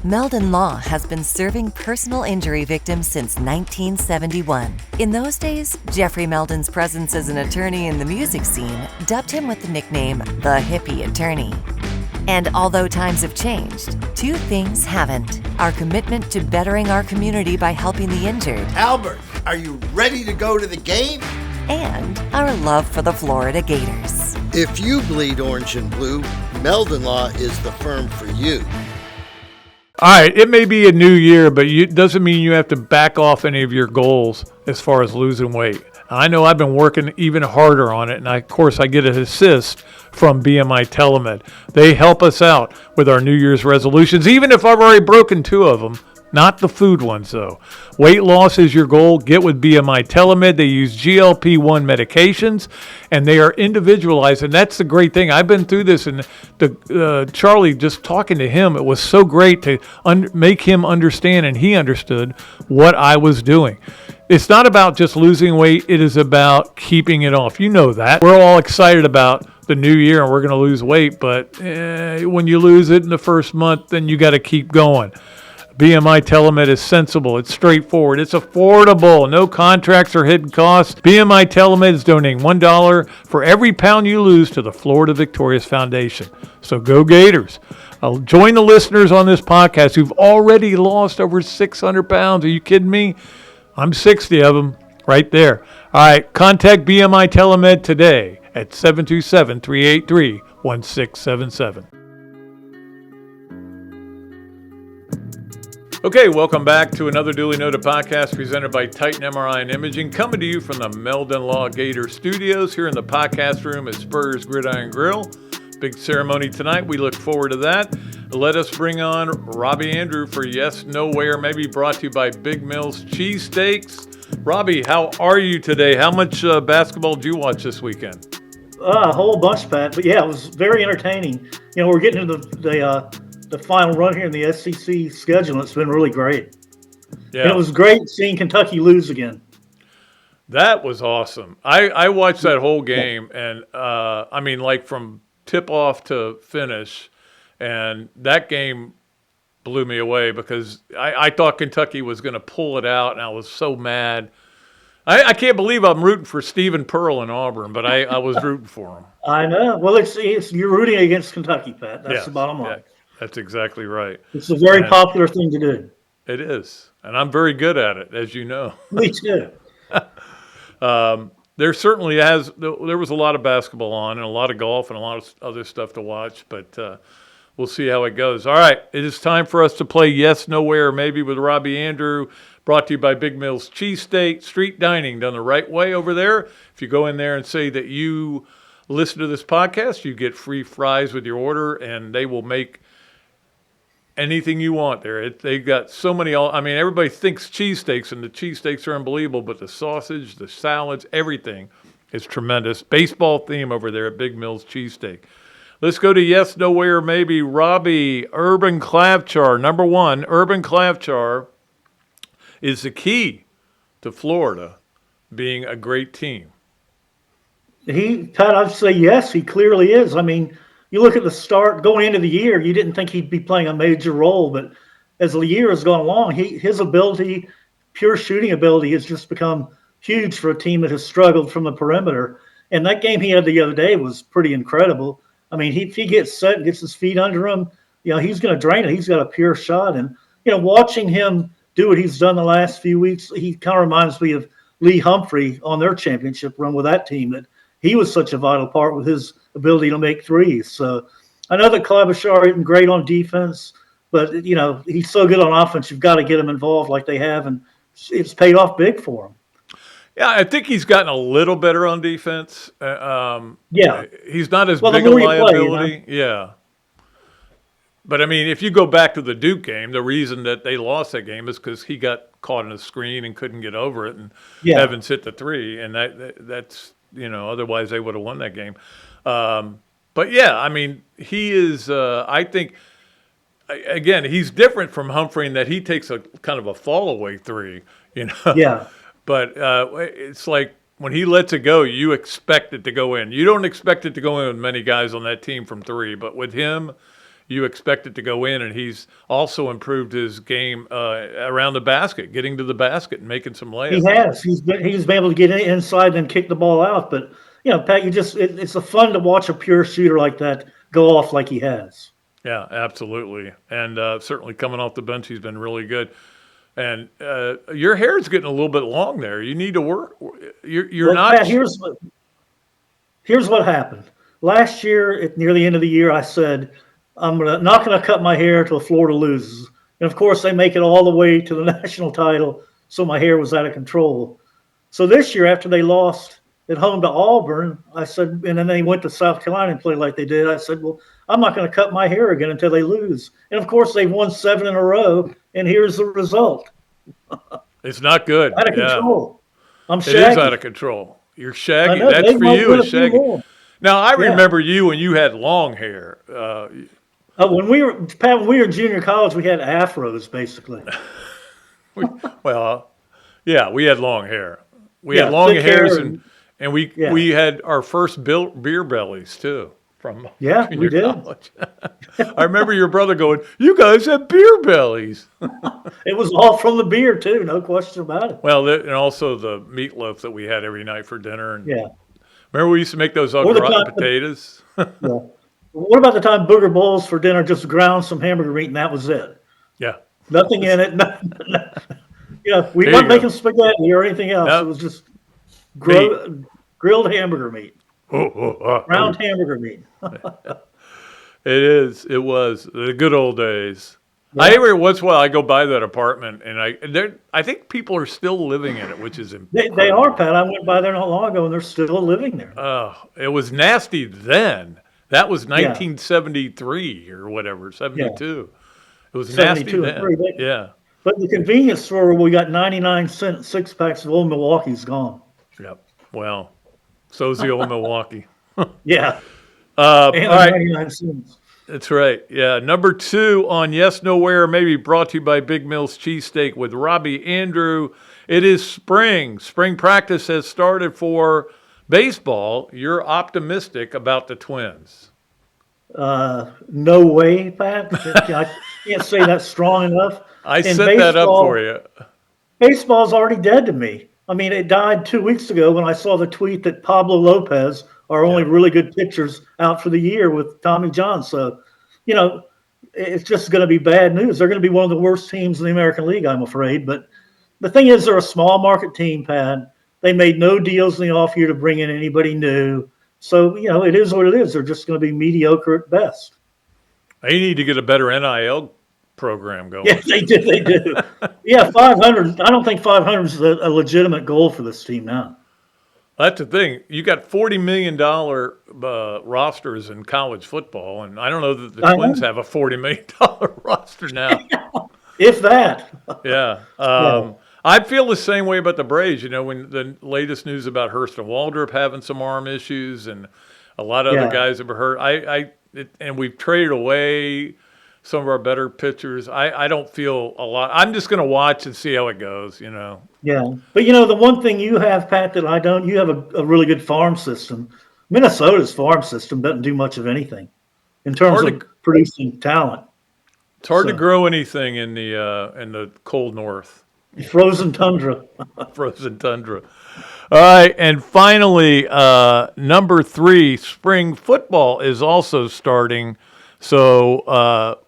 Meldon Law has been serving personal injury victims since 1971. In those days, Jeffrey Meldon's presence as an attorney in the music scene dubbed him with the nickname the Hippie Attorney. And although times have changed, 2 things haven't. Our commitment to bettering our community by helping the injured. Albert, are you ready to go to the game? And our love for the Florida Gators. If you bleed orange and blue, Meldon Law is the firm for you. All right, it may be a new year, but it doesn't mean you have to back off any of your goals as far as losing weight. I know I've been working even harder on it, and of course I get an assist from BPI TeleMed. They help us out with our New Year's resolutions. Even if I've already broken 2 of them, not the food ones, though. Weight loss is your goal. Get with BMI TeleMed. They use GLP-1 medications, and they are individualized, and that's the great thing. I've been through this, and Charlie, just talking to him, it was so great to make him understand, and he understood what I was doing. It's not about just losing weight. It is about keeping it off. You know that. We're all excited about the new year and we're going to lose weight, but when you lose it in the first month, then you got to keep going. BMI TeleMed is sensible. It's straightforward. It's affordable. No contracts or hidden costs. BMI TeleMed is donating $1 for every pound you lose to the Florida Victorious Foundation. So go Gators. I'll join the listeners on this podcast who've already lost over 600 pounds. Are you kidding me? I'm 60 of them right there. All right, contact BMI TeleMed today at 727-383-1677. Okay, welcome back to another Dooley Noted podcast presented by Titan MRI and Imaging, coming to you from the Meldon Law Gator Studios here in the podcast room at Spurrier's Gridiron Grill. Big ceremony tonight. We look forward to that. Let us bring on Robbie Andrew for Yes, Nowhere, maybe brought to you by Big Mills Cheesesteaks. Robbie, how are you today? How much basketball did you watch this weekend? A whole bunch, Pat. But yeah, it was very entertaining. You know, we're getting into the final run here in the SEC schedule. And it's been really great. Yeah, and it was great seeing Kentucky lose again. That was awesome. I watched that whole game, and I mean, like from tip off to finish, and that game blew me away because I thought Kentucky was going to pull it out, and I was so mad. I can't believe I'm rooting for Stephen Pearl in Auburn, but I was rooting for him. I know. Well, it's you're rooting against Kentucky, Pat. That's the bottom line. Yeah, that's exactly right. It's a very popular thing to do. It is, and I'm very good at it, as you know. Me too. There certainly there was a lot of basketball on and a lot of golf and a lot of other stuff to watch, but we'll see how it goes. All right, it is time for us to play Yes, Nowhere, maybe with Robbie Andrew, brought to you by Big Mills Cheesesteak, street dining done the right way over there. If you go in there and say that you listen to this podcast, you get free fries with your order, and they will make anything you want there. They've got so many, everybody thinks cheesesteaks, and the cheesesteaks are unbelievable, but the sausage, the salads, everything is tremendous. Baseball theme over there at Big Mills Cheesesteak. Let's go to Yes, Nowhere, maybe. Robbie, Urban Clavchar. Number one, Urban Clavchar is the key to Florida being a great team. Pat, I'd say yes, he clearly is. I mean, you look at the start going into the year, you didn't think he'd be playing a major role, but as the year has gone along, his ability, pure shooting ability, has just become huge for a team that has struggled from the perimeter. And that game he had the other day was pretty incredible. I mean, if he gets set and gets his feet under him, he's going to drain it. He's got a pure shot. And, watching him do what he's done the last few weeks, he kind of reminds me of Lee Humphrey on their championship run with that team, that he was such a vital part with his ability to make threes. So I know that Klobuchar isn't great on defense, but, he's so good on offense, you've got to get him involved like they have, and it's paid off big for him. Yeah, I think he's gotten a little better on defense. He's not as big a liability. Yeah. But, if you go back to the Duke game, the reason that they lost that game is because he got caught in a screen and couldn't get over it, and Evans hit the three, and that's, otherwise they would have won that game. But, he is, I think, again, he's different from Humphrey in that he takes a kind of a fall-away three, Yeah. But it's like when he lets it go, you expect it to go in. You don't expect it to go in with many guys on that team from three, but with him, you expect it to go in, and he's also improved his game around the basket, getting to the basket and making some layups. He has. He's been able to get inside and kick the ball out. But, Pat, it's fun to watch a pure shooter like that go off like he has. Yeah, absolutely. And certainly coming off the bench, he's been really good. And your hair's getting a little bit long there. You need to work. You're not. Pat, here's what happened. Last year, near the end of the year, I said, I'm not going to cut my hair until Florida loses. And, of course, they make it all the way to the national title, so my hair was out of control. So this year, after they lost at home to Auburn. I said, and then they went to South Carolina and played like they did. I said, well, I'm not going to cut my hair again until they lose. And of course, they've won 7 in a row, and here's the result. It's not good. Out of control. I'm It Shaggy. is out of control. You're Shaggy. I know, That's they for might you, win is a few Shaggy. more. Now, I Yeah. remember you when you had long hair. When we were in junior college, we had afros basically. Well, yeah, we had long hair. We Yeah, had long thick hair hairs, and- and we Yeah. we had our first beer bellies too from Yeah, junior we did. college. I remember your brother going, "You guys have beer bellies." It was all from the beer too, no question about it. Well, and also the meatloaf that we had every night for dinner. And Yeah. remember we used to make those au Or the gratin time- potatoes. Yeah. What about the time Booger Bowls for dinner just ground some hamburger meat and that was it? Yeah. Nothing in it. We There weren't you making go. spaghetti or anything else. Nope. It was just grilled hamburger meat, Oh. ground hamburger meat. It is. It was the good old days. I every once in a while I go by that apartment and I think people are still living in it, which is incredible. They are, Pat. I went by there not long ago and they're still living there. Oh, it was nasty then. That was 1973 or whatever, 72. It was nasty 72 then. and 3, but- Yeah. But the convenience store where we got 99-cent 6-packs of Old Milwaukee's gone. Yep. Well, so's the old Milwaukee. Yeah. All And right. 99 cents. That's right. Yeah. Number 2 on Yes Nowhere, maybe brought to you by Big Mill's Cheesesteak with Robbie Andrew. It is spring. Spring practice has started for baseball. You're optimistic about the Twins. No way, Pat. I can't say that strong enough. I And set that up baseball- for you. Baseball's already dead to me. I mean, it died 2 weeks ago when I saw the tweet that Pablo Lopez, our only really good pitchers, out for the year with Tommy John. So, it's just going to be bad news. They're going to be one of the worst teams in the American League, I'm afraid. But the thing is, they're a small market team, Pat. They made no deals in the off year to bring in anybody new. So, it is what it is. They're just going to be mediocre at best. They need to get a better NIL program going. Yeah, they do. They do. Yeah, 500. I don't think 500 is a legitimate goal for this team now. That's the thing. You got $40 million rosters in college football, and I don't know that the Twins have a $40 million roster now. If that. Yeah. I feel the same way about the Braves. When the latest news about Hurst and Waldrop having some arm issues and a lot of other guys that were hurt, and we've traded away some of our better pitchers. I don't feel a lot. I'm just going to watch and see how it goes, Yeah. But, the one thing you have, Pat, that I don't, you have a really good farm system. Minnesota's farm system doesn't do much of anything in terms of producing talent. It's hard to grow anything in the cold north. Frozen tundra. Frozen tundra. All right, and finally, number 3, spring football is also starting. So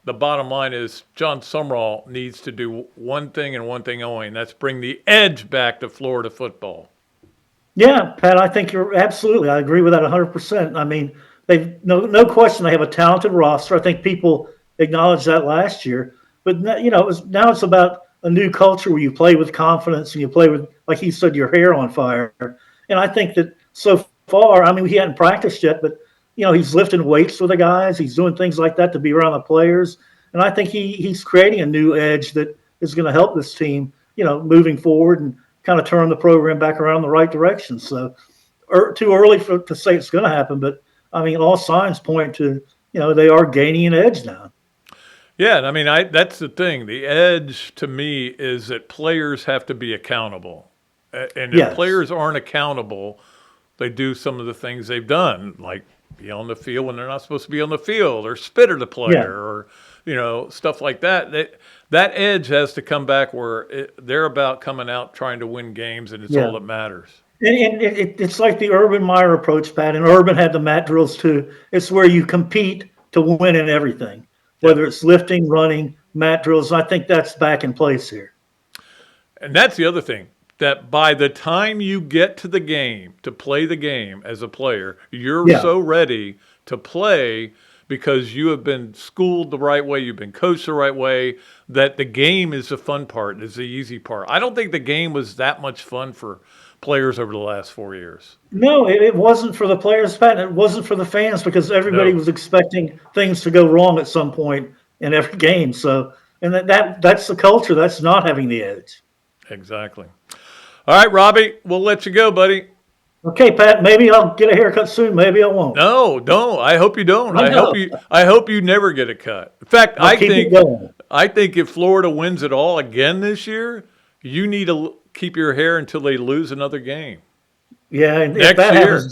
the bottom line is John Sumrall needs to do one thing and one thing only, and that's bring the edge back to Florida football. Yeah, Pat, I think you're absolutely. I agree with that 100%. I mean, they've no question they have a talented roster. I think people acknowledged that last year. But now it's about a new culture where you play with confidence and you play with, like he said, your hair on fire. And I think that so far, I mean, he hadn't practiced yet, but he's lifting weights with the guys. He's doing things like that to be around the players. And I think he's creating a new edge that is going to help this team, moving forward and kind of turn the program back around in the right direction. So too early to say it's going to happen, but I mean, all signs point to, they are gaining an edge now. Yeah, and I mean, that's the thing. The edge to me is that players have to be accountable. And if players aren't accountable, they do some of the things they've done, like be on the field when they're not supposed to be on the field, or spit at the player, or stuff like that. That edge has to come back where they're about coming out trying to win games, and it's all that matters. And it's like the Urban Meyer approach, Pat. And Urban had the mat drills too. It's where you compete to win in everything, whether it's lifting, running, mat drills. I think that's back in place here. And that's the other thing. That by the time you get to the game, to play the game as a player, you're so ready to play because you have been schooled the right way, you've been coached the right way, that the game is the fun part, is the easy part. I don't think the game was that much fun for players over the last 4 years. No, it wasn't for the players, Pat. It wasn't for the fans because everybody No. was expecting things to go wrong at some point in every game. So, and that's the culture. That's not having the edge. Exactly. All right, Robbie, we'll let you go, buddy. Okay, Pat. Maybe I'll get a haircut soon. Maybe I won't. No, don't. I hope you don't. I know. I hope you never get a cut. In fact, I'll keep it going. I think if Florida wins it all again this year, you need to keep your hair until they lose another game. Yeah, and Next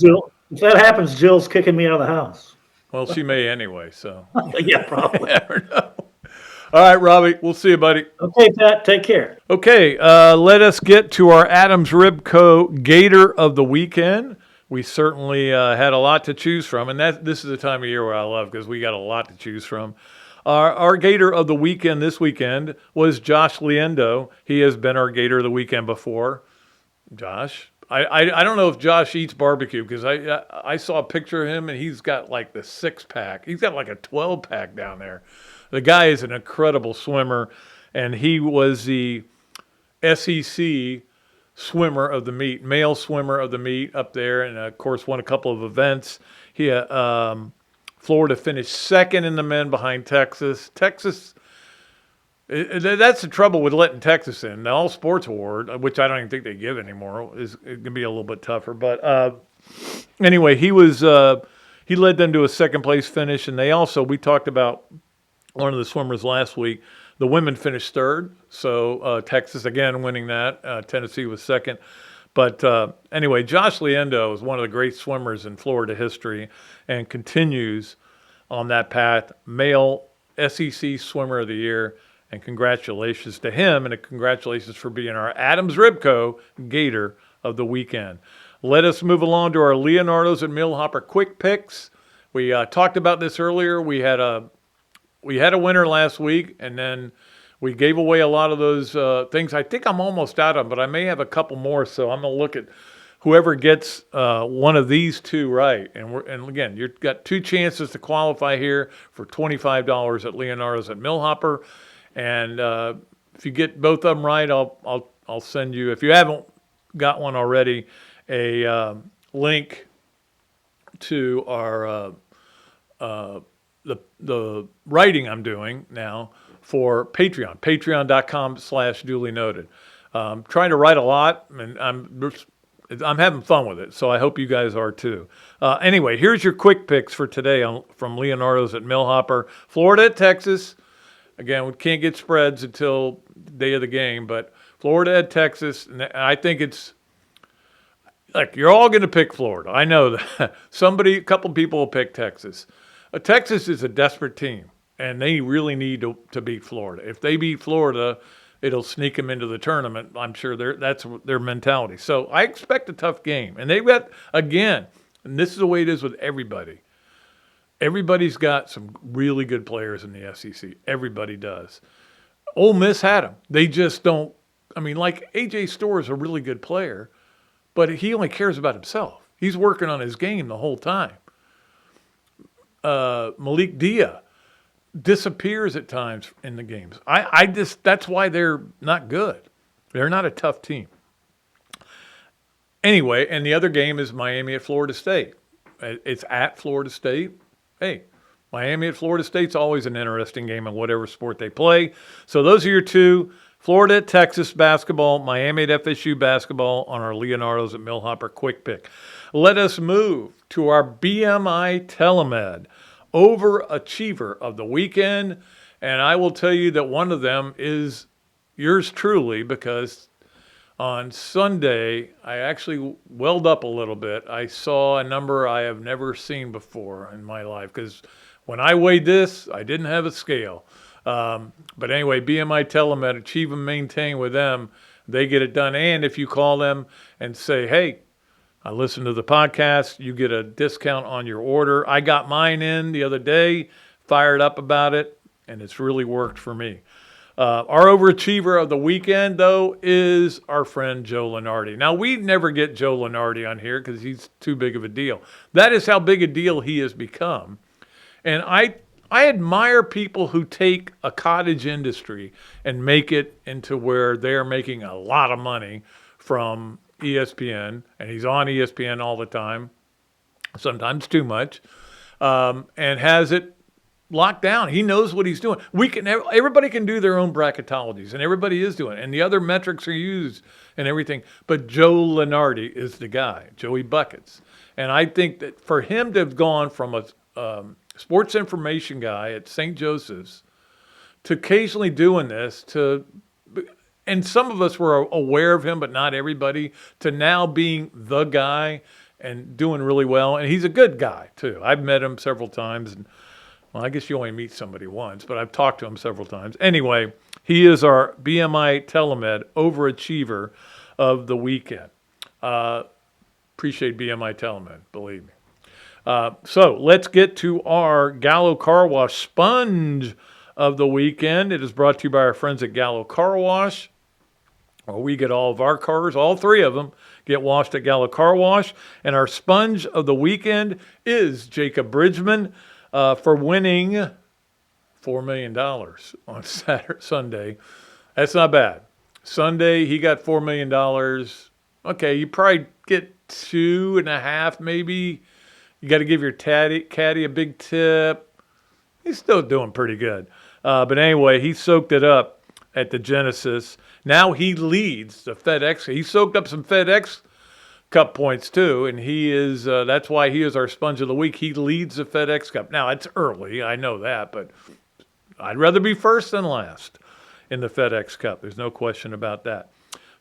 year. if that happens, Jill's kicking me out of the house. Well, she may anyway, so. Yeah, probably. Never know. All right, Robbie, we'll see you, buddy. Okay, Pat, take care. Okay, let us get to our Adams Ribco Gator of the weekend. We certainly had a lot to choose from, and this is the time of year where I love because we got a lot to choose from. Our Gator of the weekend this weekend was Josh Leonardo. He has been our Gator of the weekend before. Josh, I don't know if Josh eats barbecue because I saw a picture of him and he's got like the 6-pack. He's got like a 12-pack down there. The guy is an incredible swimmer, and he was the SEC swimmer of the meet, male swimmer of the meet up there, and of course won a couple of events. Florida finished second in the men behind Texas. Texas, that's the trouble with letting Texas in. The All Sports Award, which I don't even think they give anymore, it can be a little bit tougher. But anyway, he led them to a second place finish, and we talked about one of the swimmers last week. The women finished third, so Texas again winning that. Tennessee was second. But anyway, Josh Leonardo is one of the great swimmers in Florida history and continues on that path. Male SEC Swimmer of the Year, and congratulations to him, and congratulations for being our Adams Ribco Gator of the weekend. Let us move along to our Leonardo's and Millhopper quick picks. We talked about this earlier. We had a winner last week, and then we gave away a lot of those things. I think I'm almost out of them, but I may have a couple more, so I'm going to look at whoever gets one of these two right. And again, you've got two chances to qualify here for $25 at Leonardo's at Millhopper. And if you get both of them right, I'll send you, if you haven't got one already, a link to our the writing I'm doing now for Patreon, patreon.com/duly noted. Trying to write a lot, and I'm having fun with it, so I hope you guys are too. Anyway, here's your quick picks for today from Leonardo's at Millhopper. Florida at Texas. Again, we can't get spreads until the day of the game, but Florida at Texas, and I think it's like you're all going to pick Florida. I know that. A couple people will pick Texas. Texas is a desperate team, and they really need to beat Florida. If they beat Florida, it'll sneak them into the tournament. I'm sure that's their mentality. So I expect a tough game. And they've got, again, and this is the way it is with everybody. Everybody's got some really good players in the SEC. Everybody does. Ole Miss had them. They just don't. I mean, like A.J. Storr is a really good player, but he only cares about himself. He's working on his game the whole time. Malik Dia disappears at times in the games. That's why they're not good. They're not a tough team. Anyway, and the other game is Miami at Florida State. It's at Florida State. Hey, Miami at Florida State's always an interesting game in whatever sport they play. So those are your two. Florida at Texas basketball, Miami at FSU basketball on our Leonardo's at Millhopper quick pick. Let us move to our BMI TeleMed Overachiever of the weekend. And I will tell you that one of them is yours truly, because on Sunday, I actually welled up a little bit. I saw a number I have never seen before in my life, because when I weighed this, I didn't have a scale. But anyway, BMI TeleMed, achieve and maintain with them. They get it done. And if you call them and say, hey, I listened to the podcast, you get a discount on your order. I got mine in the other day, fired up about it, and it's really worked for me. Our overachiever of the weekend, though, is our friend Joe Lenardi. Now, we never get Joe Lenardi on here because he's too big of a deal. That is how big a deal he has become. And I admire people who take a cottage industry and make it into where they're making a lot of money from ESPN, and he's on ESPN all the time, sometimes too much, and has it locked down. He knows what he's doing. Everybody can do their own bracketologies, and everybody is doing it, and the other metrics are used and everything. But Joe Leonardo is the guy, Joey Buckets. And I think that for him to have gone from a sports information guy at St. Joseph's to occasionally doing this, and some of us were aware of him, but not everybody, to now being the guy and doing really well. And he's a good guy, too. I've met him several times. And, well, I guess you only meet somebody once, but I've talked to him several times. Anyway, he is our BMI TeleMed Overachiever of the weekend. Appreciate BMI TeleMed, believe me. So let's get to our Gallo Car Wash Sponge of the weekend. It is brought to you by our friends at Gallo Car Wash, where we get all of our cars, all three of them, get washed at Gallo Car Wash. And our sponge of the weekend is Jacob Bridgman for winning $4 million on Sunday. That's not bad. Sunday, he got $4 million. Okay, you probably get 2.5 maybe. You got to give your caddy a big tip. He's still doing pretty good. But anyway, he soaked it up at the Genesis. Now he leads the FedEx. He soaked up some FedEx Cup points too, and he is. That's why he is our sponge of the week. He leads the FedEx Cup. Now it's early, I know that, but I'd rather be first than last in the FedEx Cup. There's no question about that.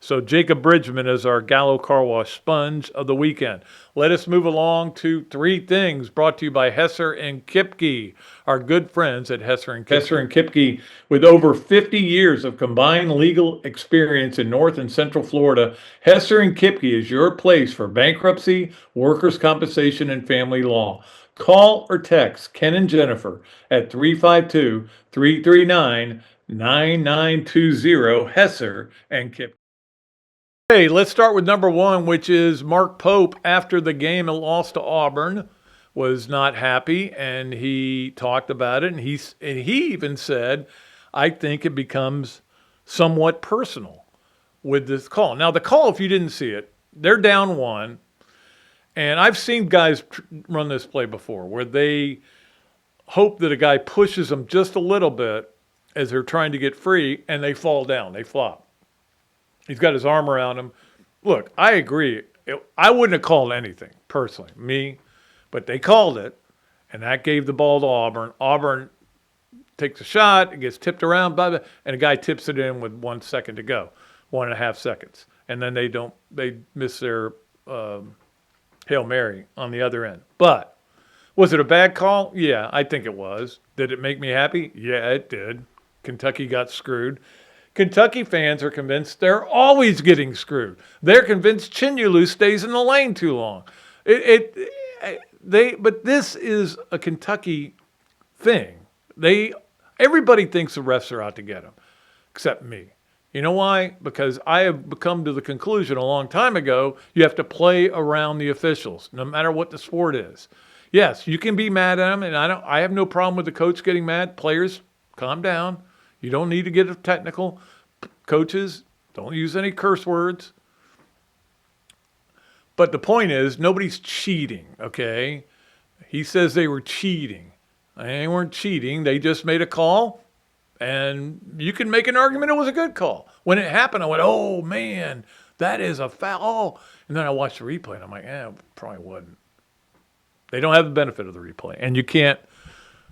So Jacob Bridgman is our Gallo Car Wash Sponge of the weekend. Let us move along to three things brought to you by Hesser and Kipke, our good friends at Hesser and Kipke. Hesser and Kipke, with over 50 years of combined legal experience in North and Central Florida, Hesser and Kipke is your place for bankruptcy, workers' compensation, and family law. Call or text Ken and Jennifer at 352-339-9920, Hesser and Kipke. Hey, let's start with number one, which is Mark Pope. After the game and lost to Auburn, was not happy, and he talked about it, and he even said, I think it becomes somewhat personal with this call. Now, the call, if you didn't see it, they're down one, and I've seen guys run this play before where they hope that a guy pushes them just a little bit as they're trying to get free, and they fall down, they flop. He's got his arm around him. Look, I agree. I wouldn't have called anything, personally, me. But they called it, and that gave the ball to Auburn. Auburn takes a shot, it gets tipped around, blah, blah, and a guy tips it in with 1 second to go, 1.5 seconds. And then they miss their Hail Mary on the other end. But was it a bad call? Yeah, I think it was. Did it make me happy? Yeah, it did. Kentucky got screwed. Kentucky fans are convinced they're always getting screwed. They're convinced Chinulu stays in the lane too long. But this is a Kentucky thing. Everybody thinks the refs are out to get them, except me. You know why? Because I have come to the conclusion a long time ago, you have to play around the officials, no matter what the sport is. Yes, you can be mad at them, and I have no problem with the coach getting mad. Players, calm down. You don't need to get technical. Coaches, don't use any curse words. But the point is, nobody's cheating, okay? He says they were cheating. They weren't cheating. They just made a call, and you can make an argument it was a good call. When it happened, I went, oh, man, that is a foul. And then I watched the replay, and I'm like, probably wasn't. They don't have the benefit of the replay, and you can't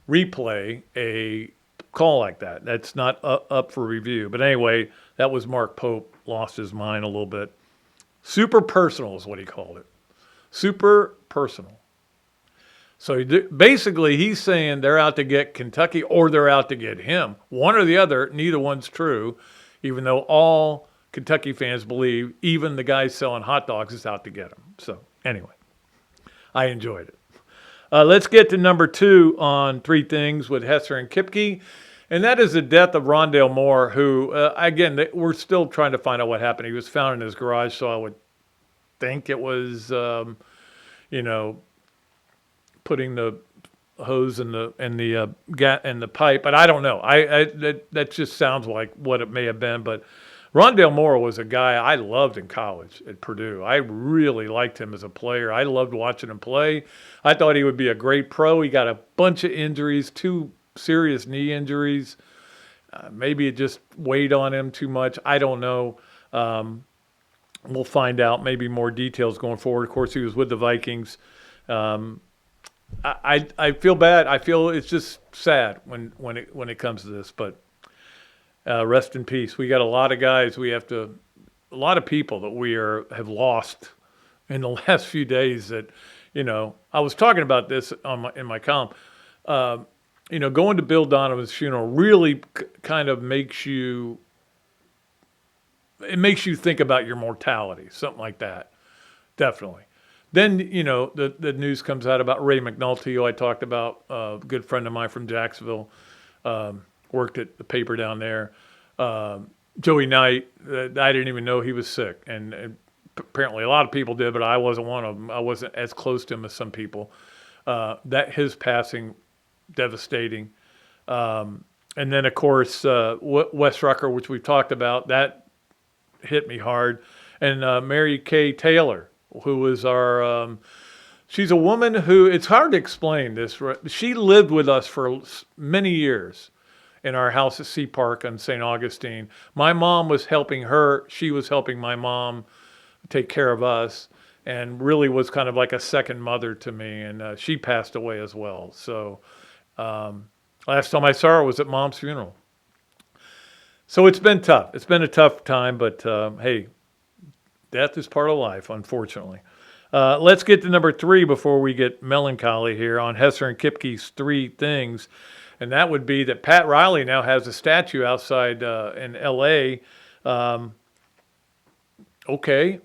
replay a call like that. That's not up for review. But anyway, that was Mark Pope. Lost his mind a little bit. Super personal is what he called it. Super personal. So basically he's saying they're out to get Kentucky or they're out to get him. One or the other, neither one's true, even though all Kentucky fans believe even the guy selling hot dogs is out to get him. So anyway, I enjoyed it. Let's get to number two on three things with Hesser and Kipke, and that is the death of Rondale Moore, who, again, we're still trying to find out what happened. He was found in his garage, so I would think it was, putting the hose in the pipe, but I don't know. That just sounds like what it may have been, but Rondale Moore was a guy I loved in college at Purdue. I really liked him as a player. I loved watching him play. I thought he would be a great pro. He got a bunch of injuries, 2 serious knee injuries. Maybe it just weighed on him too much. I don't know. We'll find out maybe more details going forward. Of course, he was with the Vikings. I feel bad. I feel it's just sad when it comes to this, but rest in peace. We got a lot of guys. A lot of people that we have lost in the last few days. That, I was talking about this in my column. Going to Bill Donovan's funeral really kind of makes you think about your mortality, something like that. Definitely. Then, the news comes out about Ray McNulty, who I talked about, a good friend of mine from Jacksonville, worked at the paper down there. Joey Knight, I didn't even know he was sick. And apparently a lot of people did, but I wasn't one of them. I wasn't as close to him as some people. His passing, devastating. And then, of course, Wes Rucker, which we've talked about, that hit me hard. And Mary Kay Taylor, who was she's a woman who, it's hard to explain this. She lived with us for many years in our house at Sea Park on St. Augustine. My mom was helping her. She was helping my mom take care of us, and really was kind of like a second mother to me. And she passed away as well. So last time I saw her was at Mom's funeral. So it's been tough. It's been a tough time, but hey, death is part of life, unfortunately. Let's get to number 3 before we get melancholy here on Hesser and Kipke's 3 things. And that would be that Pat Riley now has a statue outside in L.A. Okay,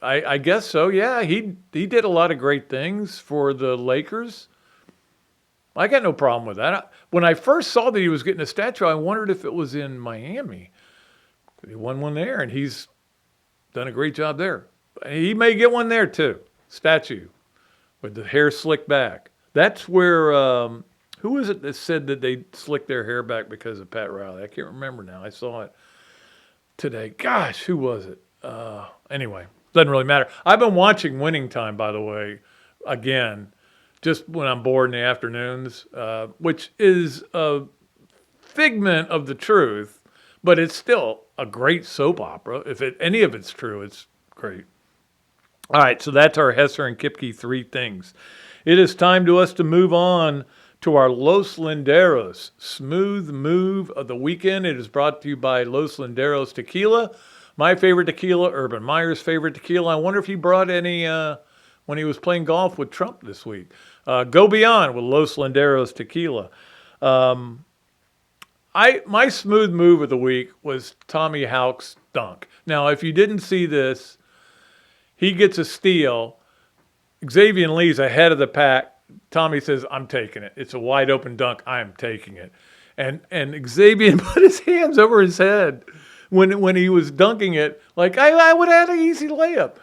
I guess so. Yeah, he did a lot of great things for the Lakers. I got no problem with that. When I first saw that he was getting a statue, I wondered if it was in Miami. He won one there, and he's done a great job there. He may get one there too. Statue with the hair slicked back. That's where, who was it that said that they slicked their hair back because of Pat Riley? I can't remember now. I saw it today. Gosh, who was it? Anyway, doesn't really matter. I've been watching Winning Time, by the way, again, just when I'm bored in the afternoons, which is a figment of the truth, but it's still a great soap opera. If any of it's true, it's great. All right, so that's our Hesser and Kipke 3 things. It is time to us to move on to our Los Linderos Smooth Move of the Weekend. It is brought to you by Los Linderos Tequila, my favorite tequila, Urban Meyer's favorite tequila. I wonder if he brought any when he was playing golf with Trump this week. Go beyond with Los Linderos Tequila. My smooth move of the week was Tommy Houck's dunk. Now, if you didn't see this, he gets a steal. Xavier Lee's ahead of the pack. Tommy says, "I'm taking it. It's a wide open dunk. I'm taking it." And Xavier put his hands over his head when he was dunking it, like I would have had an easy layup.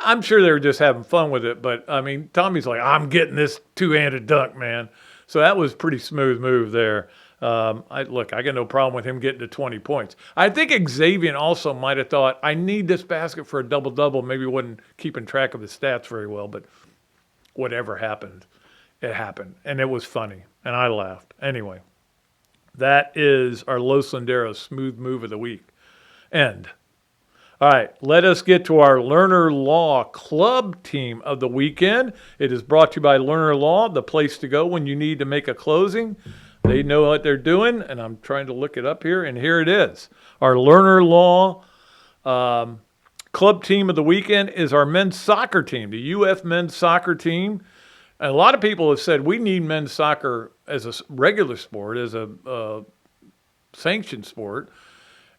I'm sure they were just having fun with it, but I mean, Tommy's like, "I'm getting this two-handed dunk, man." So that was a pretty smooth move there. I got no problem with him getting to 20 points. I think Xavier also might have thought, I need this basket for a double-double. Maybe wasn't keeping track of his stats very well, but whatever happened, it happened. And it was funny, and I laughed. Anyway, that is our Los Linderos smooth move of the week. End. All right, let us get to our Learner Law Club team of the weekend. It is brought to you by Learner Law, the place to go when you need to make a closing. They know what they're doing, and I'm trying to look it up here, and here it is. Our Learner Law club team of the weekend is our men's soccer team, the UF men's soccer team. And a lot of people have said we need men's soccer as a regular sport, as a sanctioned sport,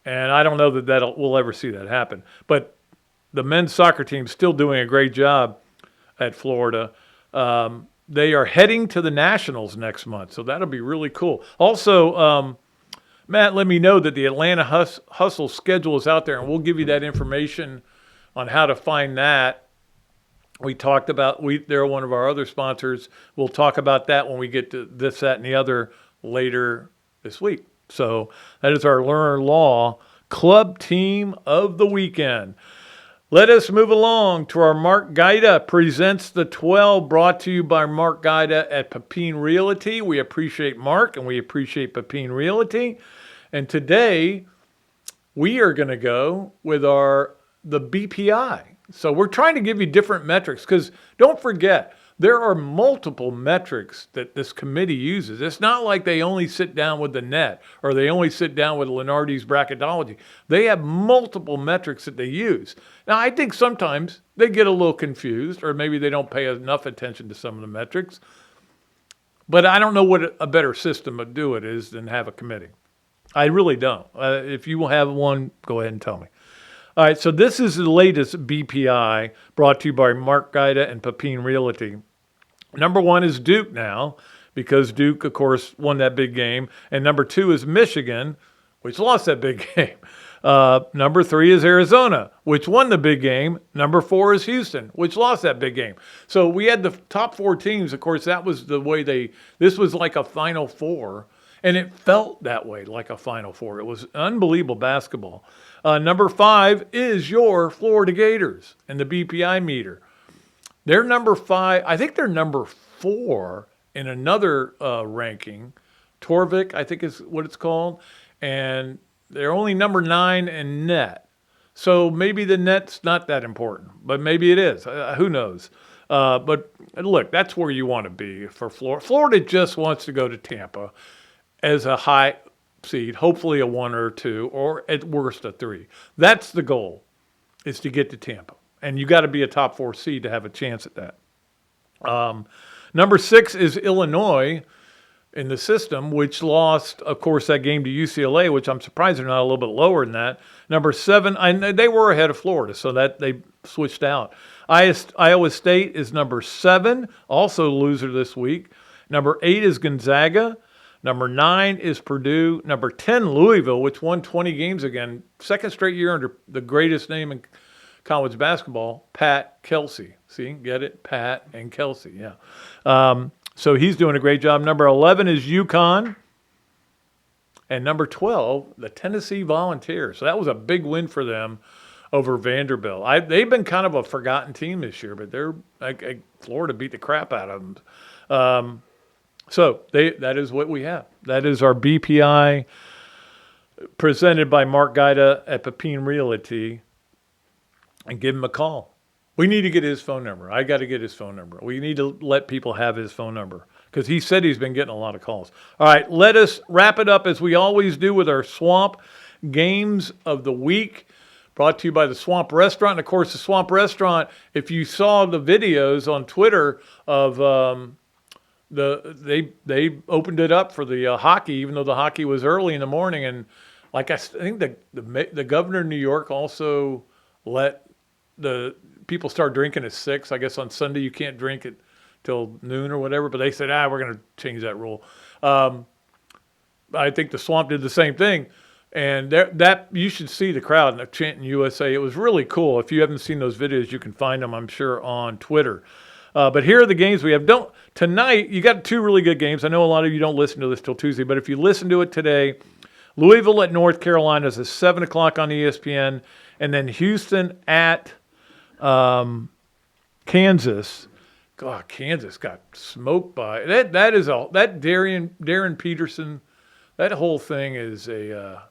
and I don't know that we'll ever see that happen. But the men's soccer team is still doing a great job at Florida. They are heading to the Nationals next month, so that'll be really cool. Also, Matt let me know that the Atlanta Hustle schedule is out there, and we'll give you that information on how to find that. We talked about, they're one of our other sponsors. We'll talk about that when we get to this, that, and the other later this week. So that is our Learner Law club team of the weekend. Let us move along to our Mark Gaida presents the 12, brought to you by Mark Gaida at Pepin Realty. We appreciate Mark and we appreciate Pepin Realty. And today we are going to go with the BPI. So we're trying to give you different metrics because don't forget, there are multiple metrics that this committee uses. It's not like they only sit down with the net or they only sit down with Leonardo's bracketology. They have multiple metrics that they use. Now, I think sometimes they get a little confused or maybe they don't pay enough attention to some of the metrics. But I don't know what a better system to do it is than have a committee. I really don't. If you have one, go ahead and tell me. All right, so this is the latest BPI brought to you by Mark Gaida and Pepin Realty. Number 1 is Duke now, because Duke, of course, won that big game. And number 2 is Michigan, which lost that big game. Number 3 is Arizona, which won the big game. Number 4 is Houston, which lost that big game. So we had the top 4 teams. Of course, that was the way this was like a Final Four, and it felt that way, like a Final Four. It was unbelievable basketball. Number 5 is your Florida Gators and the BPI meter. They're number 5. I think they're number 4 in another ranking. Torvik, I think is what it's called. And they're only number 9 in net. So maybe the net's not that important, but maybe it is. Who knows? But look, that's where you want to be for Florida. Florida just wants to go to Tampa as a high seed, hopefully a 1 or 2, or at worst a 3. That's the goal, is to get to Tampa. And you got to be a top 4 seed to have a chance at that. Number 6 is Illinois in the system, which lost, of course, that game to UCLA, which I'm surprised they're not a little bit lower than that. Number 7, they were ahead of Florida, so that they switched out. Iowa State is number 7, also loser this week. Number 8 is Gonzaga. Number 9 is Purdue. Number 10, Louisville, which won 20 games again. Second straight year under the greatest name in college basketball, Pat Kelsey. See, get it? Pat and Kelsey, yeah. So he's doing a great job. Number 11 is UConn. And number 12, the Tennessee Volunteers. So that was a big win for them over Vanderbilt. They've been kind of a forgotten team this year, but Florida beat the crap out of them. So that is what we have. That is our BPI presented by Mark Gaida at Pepin Realty. And give him a call. We need to get his phone number. I got to get his phone number. We need to let people have his phone number because he said he's been getting a lot of calls. All right, let us wrap it up as we always do with our Swamp Games of the Week, brought to you by the Swamp Restaurant. And, of course, the Swamp Restaurant, if you saw the videos on Twitter of they opened it up for the hockey, even though the hockey was early in the morning. And like I think the governor of New York also let the people start drinking at 6. I guess on Sunday you can't drink it till noon or whatever, but they said, we're going to change that rule. I think the Swamp did the same thing. And that you should see the crowd chanting USA. It was really cool. If you haven't seen those videos, you can find them, I'm sure, on Twitter. But here are the games we have. Tonight, you got 2 really good games. I know a lot of you don't listen to this till Tuesday, but if you listen to it today, Louisville at North Carolina is at 7 o'clock on ESPN. And then Houston at Kansas. God, Kansas got smoked by that Darian Peterson. That whole thing is a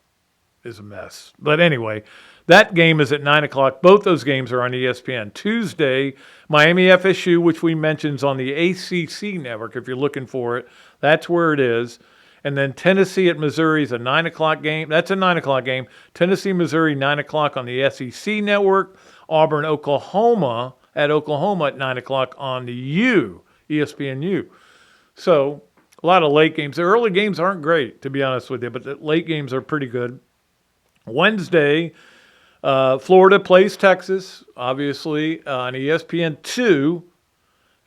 mess. But anyway, that game is at 9 o'clock. Both those games are on ESPN. Tuesday, Miami FSU, which we mentioned, is on the ACC network. If you're looking for it, that's where it is. And then Tennessee at Missouri is a 9 o'clock game. That's a 9 o'clock game. Tennessee, Missouri, 9 o'clock on the SEC network. Auburn, Oklahoma at 9 o'clock on the ESPNU. So a lot of late games. The early games aren't great, to be honest with you, but the late games are pretty good. Wednesday, Florida plays Texas, obviously, on ESPN2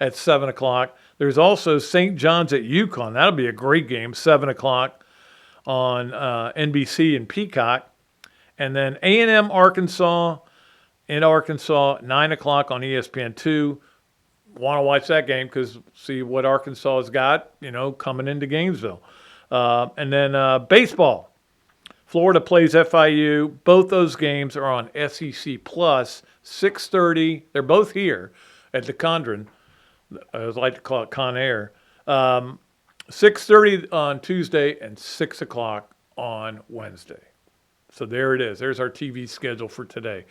at 7 o'clock. There's also St. John's at UConn. That'll be a great game, 7 o'clock on NBC and Peacock. And then A&M Arkansas in Arkansas, 9 o'clock on ESPN2. Want to watch that game because see what Arkansas has got, coming into Gainesville. And then baseball. Florida plays FIU. Both those games are on SEC Plus, 6:30. They're both here at the Condren. I like to call it Con Air. 6:30 on Tuesday and 6 o'clock on Wednesday. So there it is. There's our TV schedule for today.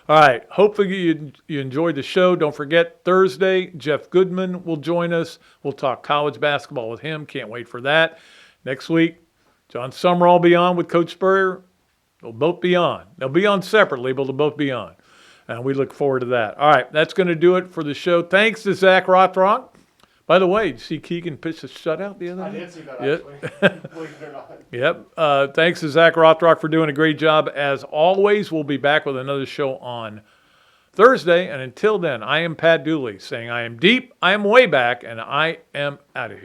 All right. Hopefully you enjoyed the show. Don't forget, Thursday, Jeff Goodman will join us. We'll talk college basketball with him. Can't wait for that. Next week, John Summerall will be on with Coach Spurrier. They'll both be on. They'll be on separately, but they'll both be on. And we look forward to that. All right. That's going to do it for the show. Thanks to Zach Rothrock. By the way, did you see Keegan pitch a shutout the other night? I did see that, Yep. Believe it or not. Yep. Thanks to Zach Rothrock for doing a great job. As always, we'll be back with another show on Thursday. And until then, I am Pat Dooley saying I am deep, I am way back, and I am out of here.